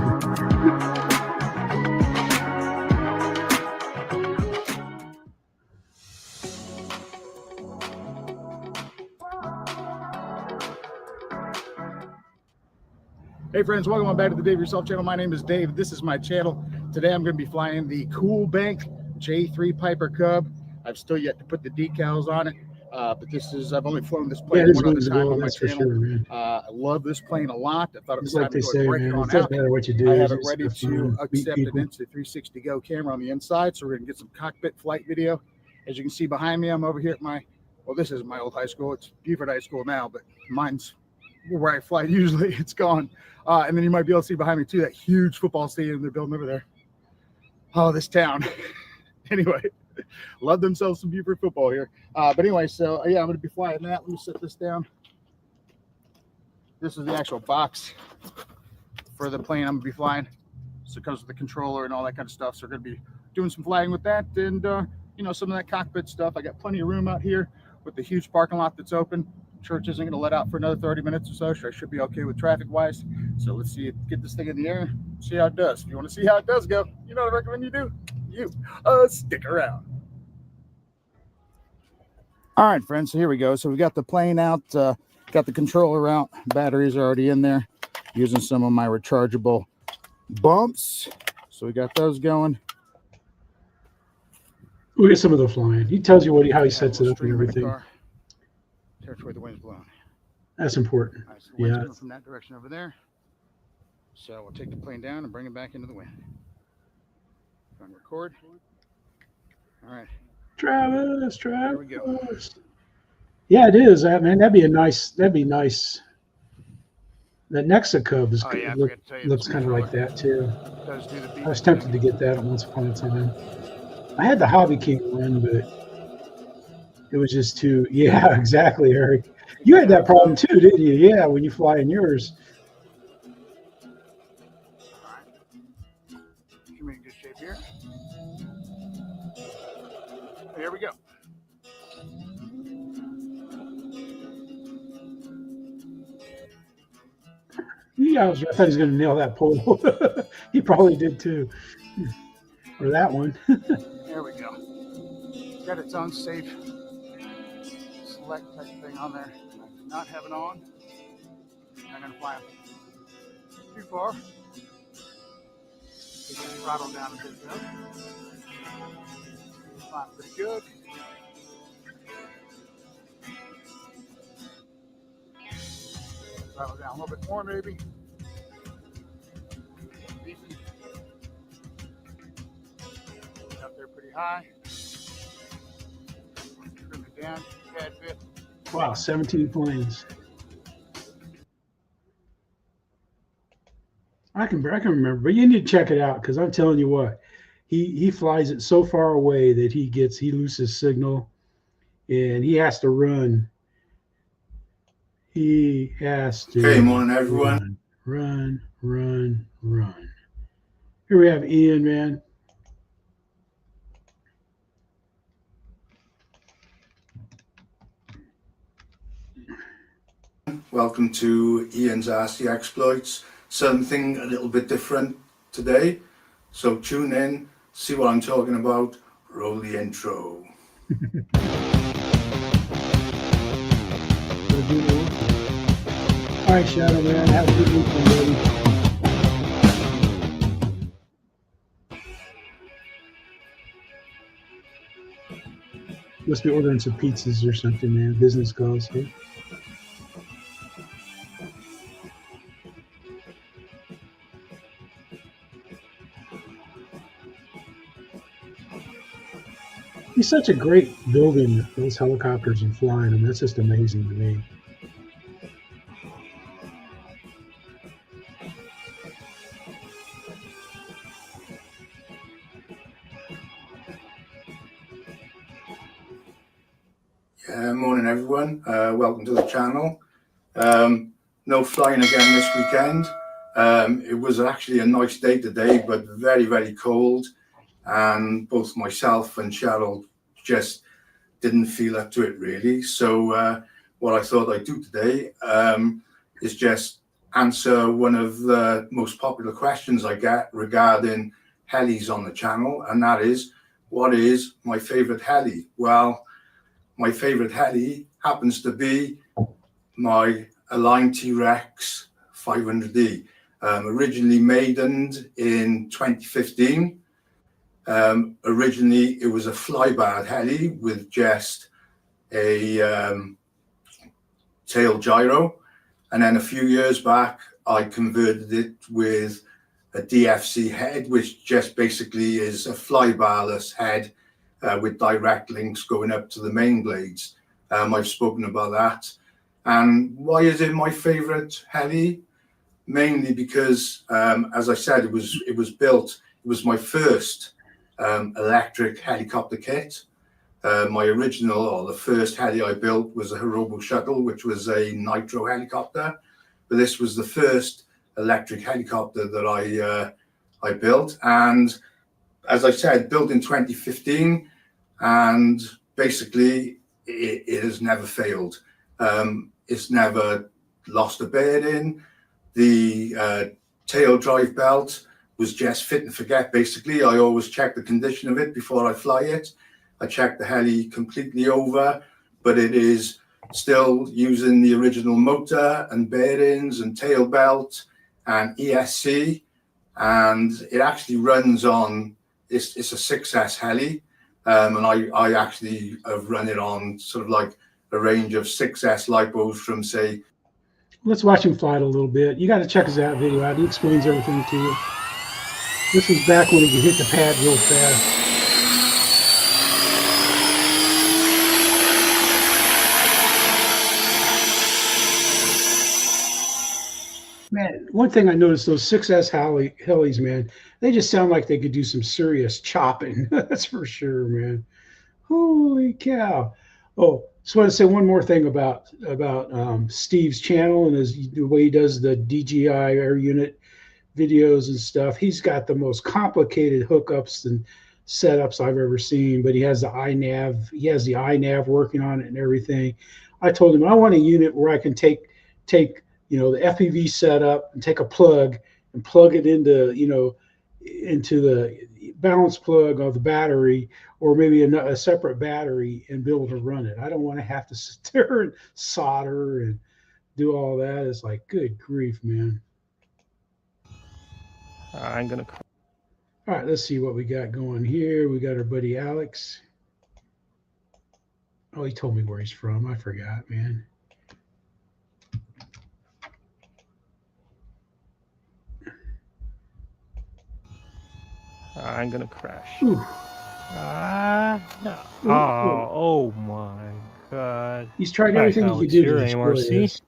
[SPEAKER 14] Hey friends, welcome on back to the Dave Yourself channel. My name is Dave. This is my channel. Today I'm going to be flying the Cool Bank J3 Piper Cub. I've still yet to put the decals on it. But this is, I've only flown this plane one other time on my channel. For sure, man. I love this plane a lot. I thought it was time to go break it on out. It doesn't matter what you do. I have it ready to accept an Insta360 Go camera on the inside. So we're going to get some cockpit flight video. As you can see behind me, I'm over here at my, well, this isn't my old high school. It's Buford High School now, but mine's where I fly usually. It's gone. And then you might be able to see behind me too, that huge football stadium they're building over there. Oh, this town. Anyway. Love themselves some Buford football here. But anyway, so yeah, I'm going to be flying that. Let me set this down. This is the actual box for the plane I'm going to be flying. So it comes with the controller and all that kind of stuff. So we're going to be doing some flying with that and, you know, some of that cockpit stuff. I got plenty of room out here with the huge parking lot that's open. Church isn't going to let out for another 30 minutes or so. So I should be okay with traffic-wise. So let's see, get this thing in the air, see how it does. If you want to see how it does go, you know what I recommend you do? You stick around. All right, friends, so here we go. So we got the plane out, got the controller out, batteries are already in there, using some of my rechargeable bumps. So we got those going.
[SPEAKER 1] Look at some of the flying. He tells you how he sets it up and everything.
[SPEAKER 14] Territory the wind's blowing.
[SPEAKER 1] That's important.
[SPEAKER 14] Right, so the wind's coming from that direction over there. So we'll take the plane down and bring it back into the wind. Trying to record. All right.
[SPEAKER 1] Travis. Yeah, it is. I mean, that'd be nice. That Nexa Cub looks kind of like that too. I was tempted to get that once upon a time. I had the Hobby King one, but it was just too. Yeah, exactly, Eric. You had that problem too, didn't you? Yeah, when you fly in yours.
[SPEAKER 14] All right. You're in good shape here. Here we go.
[SPEAKER 1] Yeah, I thought he was going to nail that pole. He probably did too. Or that one.
[SPEAKER 14] There we go. Got its own safe select type thing on there. I do not have it on. I'm going to fly too far. Take the throttle down a bit though. Flying pretty good. Throttle down a little bit more maybe. Up there pretty high. Trim it down, tad bit.
[SPEAKER 1] Wow, 17 planes. I can remember, but you need to check it out because I'm telling you what, he flies it so far away that he loses signal, and he has to run. He has to.
[SPEAKER 15] Hey, morning everyone.
[SPEAKER 1] Run. Here we have Ian, man.
[SPEAKER 15] Welcome to Ian's RC Exploits. Something a little bit different today. So tune in, see what I'm talking about. Roll the intro.
[SPEAKER 1] All right, Shadow Man, have a good weekend, buddy. Must be ordering some pizzas or something, man. Business calls, hey? He's such a great building those helicopters and flying them. That's just amazing to me.
[SPEAKER 15] Yeah, morning everyone. Welcome to the channel. No flying again this weekend. It was actually a nice day today, but very, very cold. And both myself and Cheryl just didn't feel up to it really. So what I thought I'd do today is just answer one of the most popular questions I get regarding helis on the channel, and that is, what is my favorite heli? Well, my favorite heli happens to be my Align TREX 500D, originally maidened in 2015. Originally, it was a flybarred heli with just a tail gyro. And then a few years back, I converted it with a DFC head, which just basically is a flybarless head with direct links going up to the main blades. I've spoken about that. And why is it my favorite heli? Mainly because, as I said, it was built, it was my first electric helicopter kit. My original, or the first heli I built, was a Hirobo Shuttle, which was a nitro helicopter. But this was the first electric helicopter that I built. And as I said, built in 2015, and basically it has never failed. It's never lost a bearing. The tail drive belt was just fit and forget. Basically, I always check the condition of it before I fly it. I check the heli completely over, but it is still using the original motor and bearings and tail belt and ESC, and it actually runs on, it's a 6S heli, and I actually have run it on sort of like a range of 6S lipos from, say.
[SPEAKER 1] Let's watch him fly it a little bit. You got to check his out video out. He explains everything to you. This was back when he could hit the pad real fast. Man, one thing I noticed, those 6S helis, man, they just sound like they could do some serious chopping. That's for sure, man. Holy cow. Oh, just want to say one more thing about Steve's channel and the way he does the DJI Air Unit videos and stuff. He's got the most complicated hookups and setups I've ever seen, but he has the iNav. He has the iNav working on it and everything. I told him I want a unit where I can take the FPV setup and take a plug and plug it into into the balance plug of the battery, or maybe a separate battery, and be able to run it. I don't want to have to sit there and solder and do all that. It's like, good grief, man.
[SPEAKER 16] I'm gonna.
[SPEAKER 1] All right, let's see what we got going here. We got our buddy Alex. Oh, he told me where he's from. I forgot, man.
[SPEAKER 16] I'm gonna crash.
[SPEAKER 1] No.
[SPEAKER 16] Oh my god.
[SPEAKER 1] He's tried everything he could do to destroy this.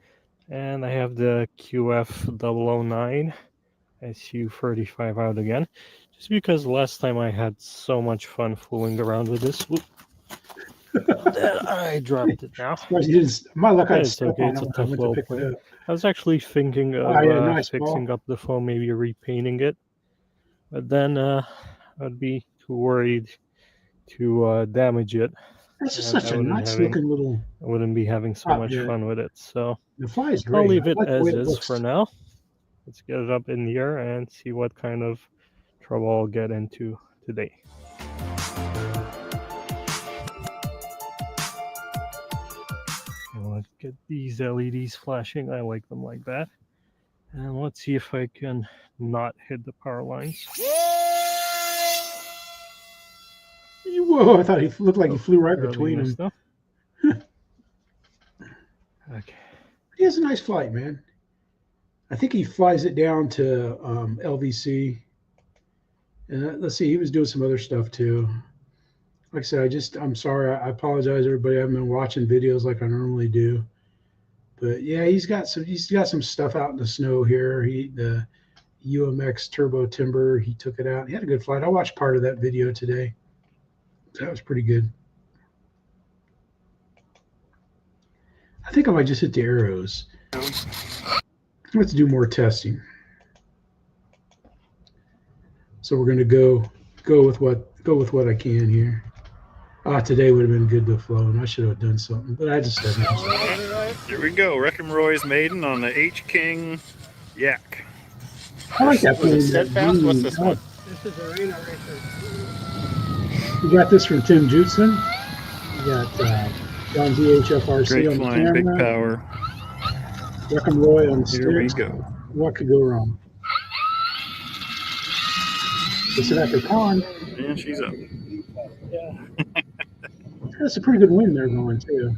[SPEAKER 16] And I have the QF009 SU-35 out again. Just because last time I had so much fun fooling around with this. I dropped it now.
[SPEAKER 1] My luck,
[SPEAKER 16] it's okay, it's a tough little plane. I was actually thinking of fixing up the foam, maybe repainting it. But then I'd be too worried to damage it.
[SPEAKER 1] That's just
[SPEAKER 16] and
[SPEAKER 1] such a nice looking little.
[SPEAKER 16] I wouldn't be having so much
[SPEAKER 1] object.
[SPEAKER 16] fun with it. So
[SPEAKER 1] The fly's great.
[SPEAKER 16] I'll leave
[SPEAKER 1] I
[SPEAKER 16] it
[SPEAKER 1] like the
[SPEAKER 16] as
[SPEAKER 1] way it
[SPEAKER 16] is
[SPEAKER 1] looks.
[SPEAKER 16] for now. Let's get it up in the air and see what kind of trouble I'll get into today. Let's get these LEDs flashing. I like them like that. And let's see if I can not hit the power lines.
[SPEAKER 1] Whoa, I thought he looked like he flew right between them.
[SPEAKER 16] Okay.
[SPEAKER 1] He has a nice flight, man. I think he flies it down to LVC. And let's see, he was doing some other stuff too. Like I said, I'm sorry. I apologize, everybody. I haven't been watching videos like I normally do. But yeah, he's got some stuff out in the snow here. The UMX Turbo Timber, he took it out. He had a good flight. I watched part of that video today. That was pretty good. I think I might just hit the arrows. Let's do more testing. So we're going to go with what I can here. Today would have been good to flow, and I should have done something, but I just haven't.
[SPEAKER 17] Here we go. Reckenroy's Maiden on the H King Yak.
[SPEAKER 1] I like that plane.
[SPEAKER 17] Steadfast? What's this one?
[SPEAKER 9] This is a Reno Racer.
[SPEAKER 1] We got this from Tim Jutson. We got John DHF RC
[SPEAKER 17] Great
[SPEAKER 1] on the
[SPEAKER 17] flying,
[SPEAKER 1] camera.
[SPEAKER 17] big power.
[SPEAKER 1] Reckenroy on the
[SPEAKER 17] Here we
[SPEAKER 1] sticks.
[SPEAKER 17] go.
[SPEAKER 1] What could go wrong? This is after pond.
[SPEAKER 17] And she's up.
[SPEAKER 1] Yeah. That's a pretty good wind there going too.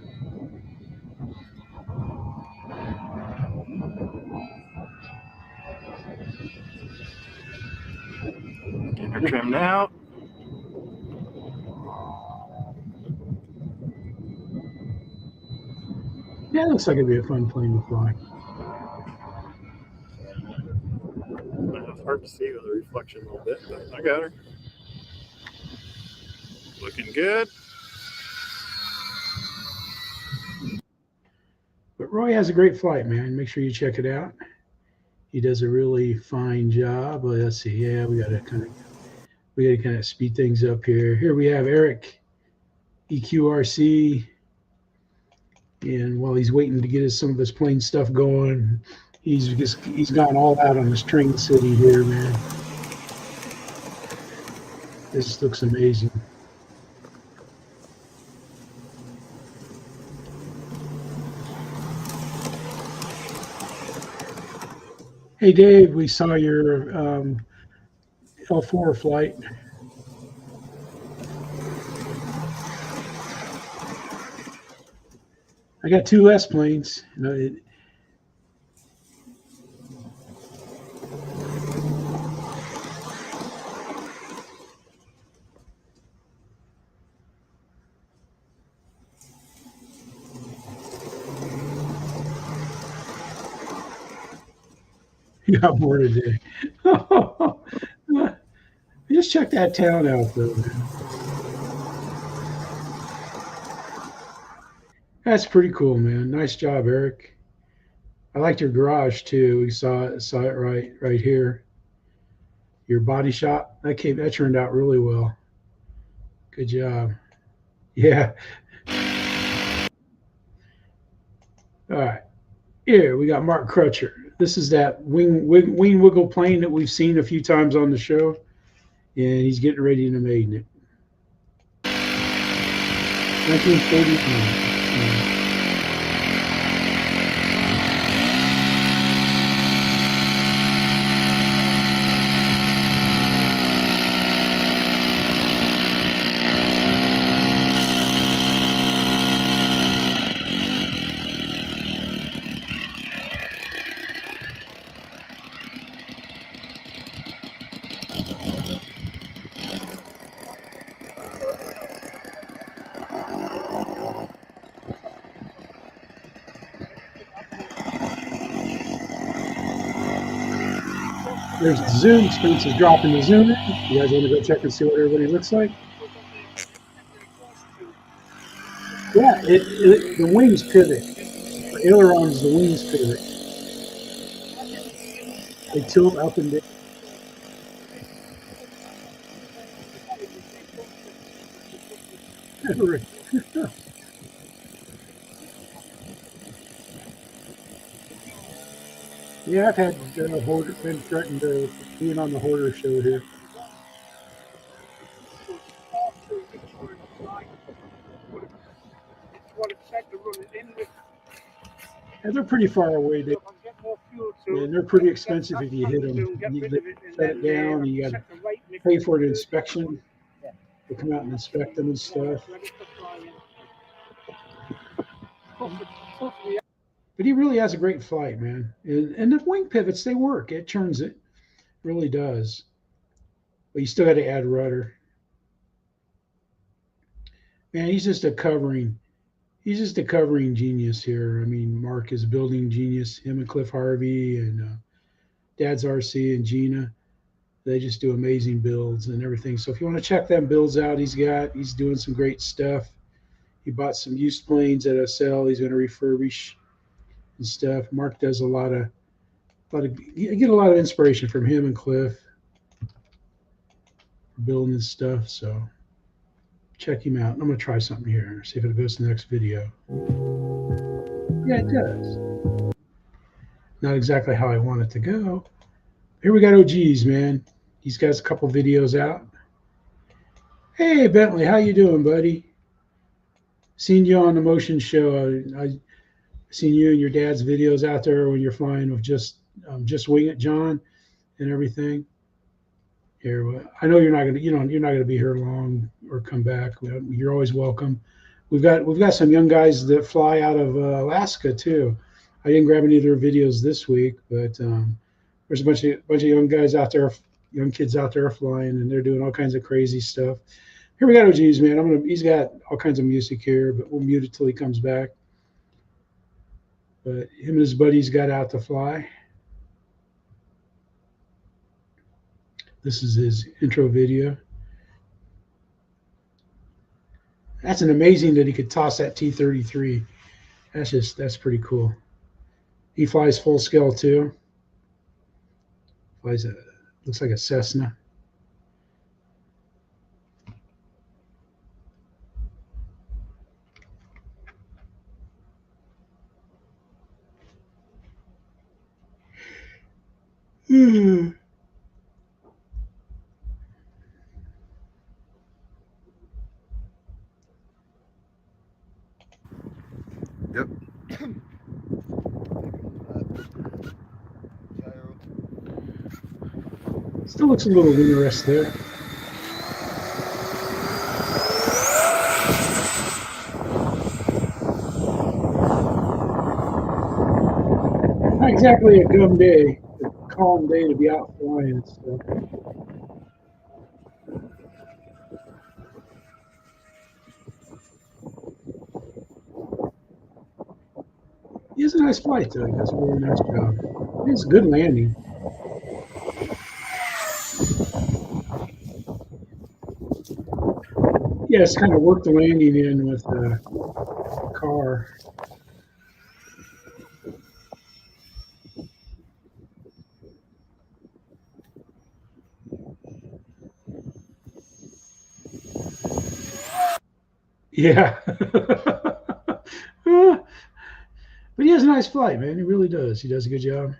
[SPEAKER 17] Getting her trimmed out.
[SPEAKER 1] Yeah, it looks like it'd be a fun plane to fly.
[SPEAKER 17] It's hard to see with the reflection a little bit, but I got her. Looking good.
[SPEAKER 1] But Roy has a great flight, man. Make sure you check it out. He does a really fine job. Let's see. Yeah, we gotta kind of speed things up here. Here we have Eric, EQRC, and while he's waiting to get some of his plane stuff going, he's gone all out on this Train City here, man. This looks amazing. Hey Dave, we saw your L4 flight. I got two less planes. You got more today. Just check that town out, though. That's pretty cool, man. Nice job, Eric. I liked your garage too. We saw it right here. Your body shop that turned out really well. Good job. Yeah. All right. Here we got Mark Crutcher. This is that wing wiggle plane that we've seen a few times on the show, and he's getting ready to maiden it. 1949. There's the zoom. Spence is dropping the zoom in. You guys want to go check and see what everybody looks like? Yeah, the wings pivot. For ailerons, the wings pivot. They tilt up and down. Yeah, I've had hoarder, been threatened to being on the hoarder show here. And they're pretty far away, dude. And they're pretty expensive if you hit them. You shut it down, you got to pay for an inspection. They come out and inspect them and stuff. But he really has a great flight, man. And the wing pivots, they work. It turns it. Really does. But you still got to add rudder. Man, he's just a covering genius here. I mean, Mark is a building genius. Him and Cliff Harvey and Dad's RC and Gina, they just do amazing builds and everything. So if you want to check them builds out, he's doing some great stuff. He bought some used planes at a sale. He's going to refurbish and stuff. Mark does you get a lot of inspiration from him and Cliff for building his stuff. So check him out. I'm going to try something here. See if it goes to the next video. Yeah, it does. Not exactly how I want it to go. Here we got OGs, man. He's got a couple videos out. Hey, Bentley, how you doing, buddy? Seen you on the motion show. I seen you and your dad's videos out there when you're flying with just Wing It, John, and everything. Here, I know you're not gonna be here long or come back. You're always welcome. We've got some young guys that fly out of Alaska too. I didn't grab any of their videos this week, but there's a bunch of young guys out there, young kids out there flying, and they're doing all kinds of crazy stuff. Here we got OGs, man. He's got all kinds of music here, but we'll mute it till he comes back. But him and his buddies got out to fly. This is his intro video. That's an amazing that he could toss that T-33. That's pretty cool. He flies full scale too. Looks like a Cessna.
[SPEAKER 18] Yep.
[SPEAKER 1] Still looks a little luminous there. Not exactly a dumb day, a calm day to be out flying and stuff. He has a nice flight, though. He does a really nice job. It's a good landing. Yeah, it's kind of worked the landing in with the car. Yeah. But he has a nice flight, man. He really does. He does a good job.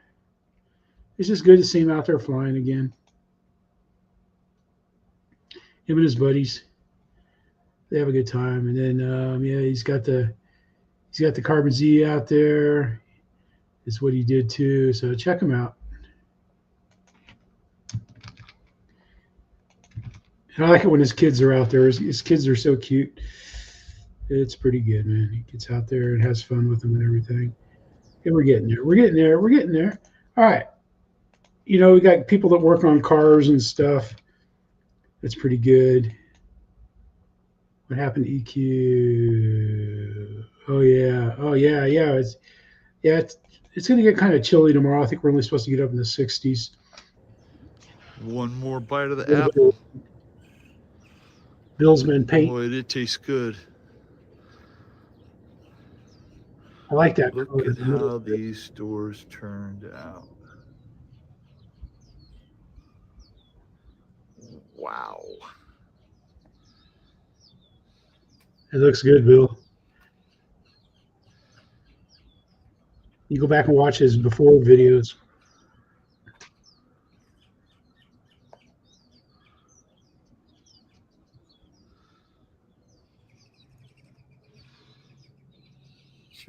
[SPEAKER 1] It's just good to see him out there flying again. Him and his buddies, they have a good time. And then, yeah, he's got the Carbon Z out there. It's what he did too. So check him out. And I like it when his kids are out there. His kids are so cute. It's pretty good, man. He gets out there and has fun with them and everything. Yeah, we're getting there. We're getting there. We're getting there. All right. You know, we got people that work on cars and stuff. That's pretty good. What happened to EQ? Oh yeah. Oh yeah. Yeah. It's going to get kind of chilly tomorrow. I think we're only supposed to get up in the 60s.
[SPEAKER 18] One more bite of the apple.
[SPEAKER 1] Billsman paint.
[SPEAKER 18] Boy, it tastes good.
[SPEAKER 1] I like that.
[SPEAKER 18] Look at how these doors turned out. Wow.
[SPEAKER 1] It looks good, Bill. You go back and watch his before videos.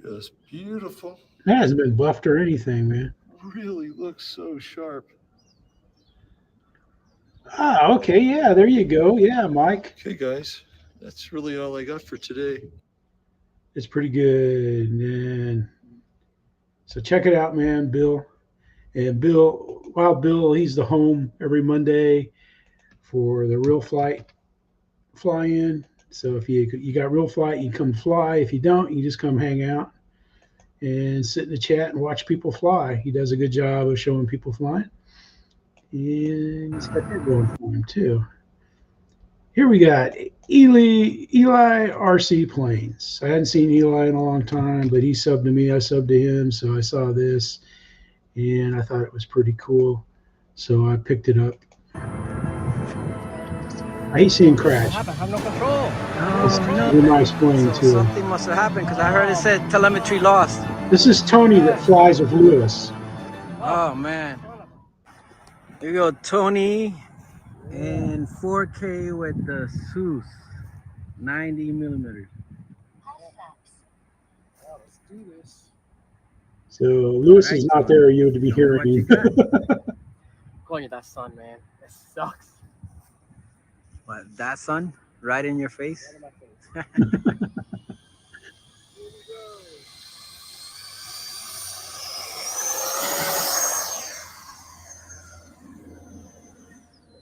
[SPEAKER 18] Just beautiful.
[SPEAKER 1] That hasn't been buffed or anything, man.
[SPEAKER 18] Really looks so sharp.
[SPEAKER 1] Ah, okay, yeah, there you go. Yeah, Mike.
[SPEAKER 18] Okay, guys, that's really all I got for today.
[SPEAKER 1] It's pretty good, man. So check it out, man, Bill. And Bill, Bill, he's the home every Monday for the Real Flight fly-in. So if you got Real Flight, you come fly. If you don't, you just come hang out and sit in the chat and watch people fly. He does a good job of showing people flying. And he's got that going for him, too. Here we got Eli RC Planes. I hadn't seen Eli in a long time, but he subbed to me. I subbed to him, so I saw this, and I thought it was pretty cool. So I picked it up. I hate seeing crash.
[SPEAKER 19] I have no control.
[SPEAKER 1] It's a nice plane, too.
[SPEAKER 19] Something must have happened because I heard it said telemetry lost.
[SPEAKER 1] This is Tony that flies with Lewis.
[SPEAKER 19] Oh, man. Here we go, Tony. And 4K with the Seuss, 90 millimeters.
[SPEAKER 14] Let's do this.
[SPEAKER 1] So Lewis is not there, you to be hearing you.
[SPEAKER 19] Going at that sun, man. It sucks. What, that sun? Right in your face? Right in my face.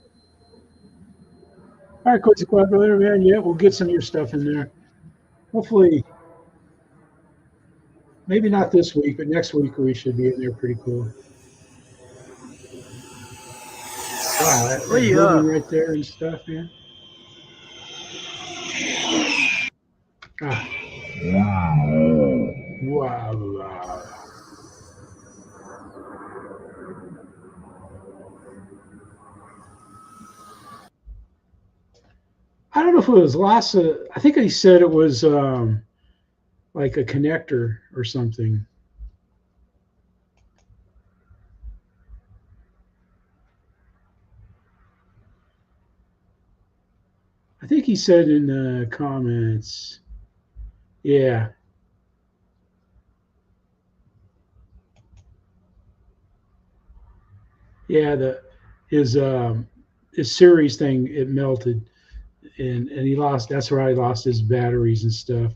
[SPEAKER 1] All right, Coach Quadrilateral, man. Yeah, we'll get some of your stuff in there. Hopefully, maybe not this week, but next week we should be in there pretty cool. Wow, that building right there and stuff, man. Ah. Wow. I don't know if it was Lhasa. I think he said it was like a connector or something. I think he said in the comments. Yeah. Yeah, his series thing, it melted. And he lost. That's where I lost his batteries and stuff.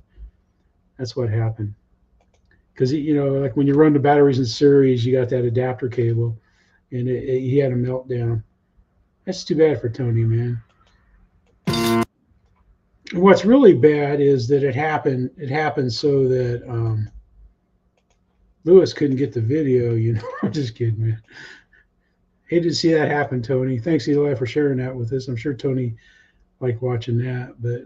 [SPEAKER 1] That's what happened. Because like when you run the batteries in series, you got that adapter cable, and he had a meltdown. That's too bad for Tony, man. And what's really bad is that it happened. It happened so that Lewis couldn't get the video. I'm just kidding, man. Hated to see that happen, Tony. Thanks, Eli, for sharing that with us. I'm sure Tony like watching that, but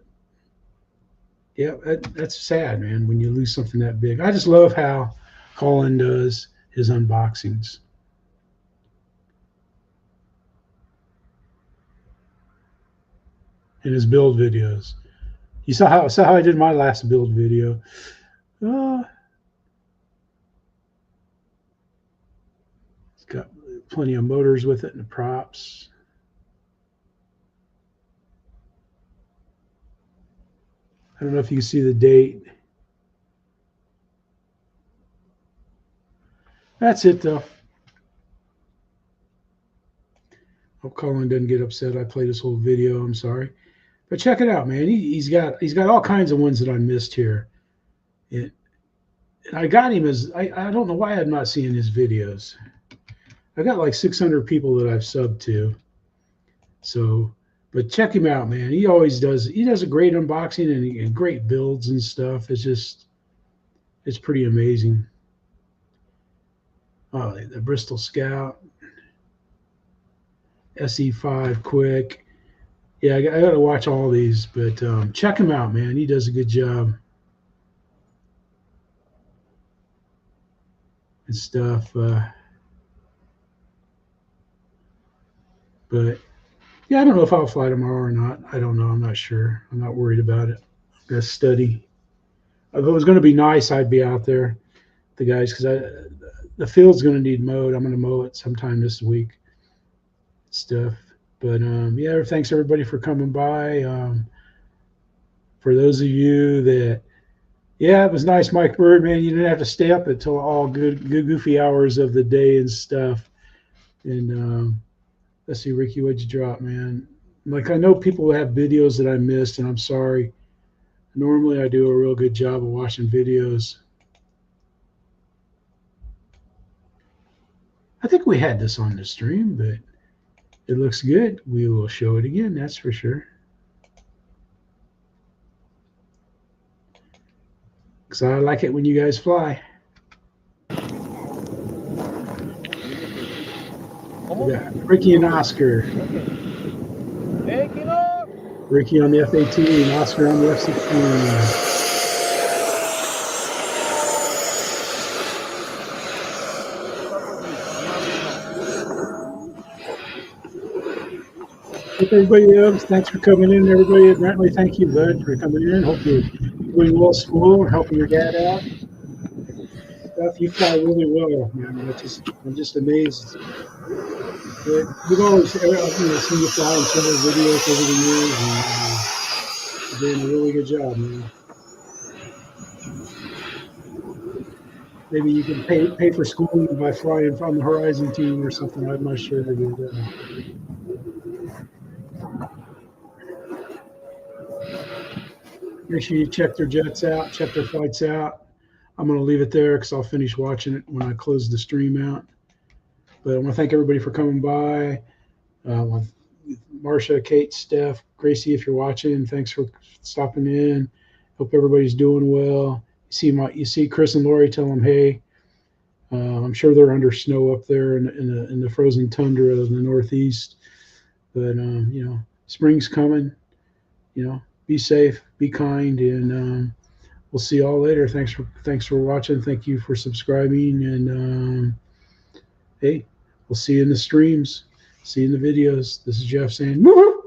[SPEAKER 1] yeah, that's sad, man, when you lose something that big. I just love how Colin does his unboxings. And his build videos. You saw how I did my last build video. It's got plenty of motors with it and the props. I don't know if you can see the date. That's it, though. Hope Colin doesn't get upset. I played this whole video. I'm sorry, but check it out, man. He's got all kinds of ones that I missed here. And I got him as I don't know why I'm not seeing his videos. I got like 600 people that I've subbed to. So. But check him out, man. He always does. He does a great unboxing and great builds and stuff. It's pretty amazing. Oh, the Bristol Scout, SE5 Quick. Yeah, I got to watch all these, but check him out, man. He does a good job and stuff. But. Yeah, I don't know if I'll fly tomorrow or not. I don't know. I'm not sure. I'm not worried about it. I'm a study. If it was going to be nice, I'd be out there, the guys, because the field's going to need mowed. I'm going to mow it sometime this week. Stuff. But yeah, thanks everybody for coming by. For those of you that, yeah, it was nice, Mike Bird, man. You didn't have to stay up until all good goofy hours of the day and stuff. And let's see, Ricky, what'd you drop, man? Like, I know people have videos that I missed, and I'm sorry. Normally I do a real good job of watching videos. I think we had this on the stream, but it looks good. We will show it again, that's for sure. Because I like it when you guys fly. We got Ricky and Oscar. Ricky on the F-18, Oscar on the F-16. Everybody else, thanks for coming in. Everybody at Brantley, thank you, bud, for coming in. Hope you're doing well at school and helping your dad out. Stuff, you fly really well, man. I'm just amazed. But we've always seen you fly in several videos over the years, and you're doing a really good job, man. Maybe you can pay for school by flying from the Horizon team or something. I'm not sure. Make sure you check their jets out, check their flights out. I'm going to leave it there because I'll finish watching it when I close the stream out. But I want to thank everybody for coming by. Marcia, Kate, Steph, Gracie, if you're watching, thanks for stopping in. Hope everybody's doing well. You see Chris and Lori, tell them hey. I'm sure they're under snow up there in the frozen tundra of the Northeast. But you know, spring's coming. You know, be safe, be kind, and we'll see you all later. Thanks for watching. Thank you for subscribing, and hey, we'll see you in the streams. See you in the videos. This is Jeff saying, woo-hoo!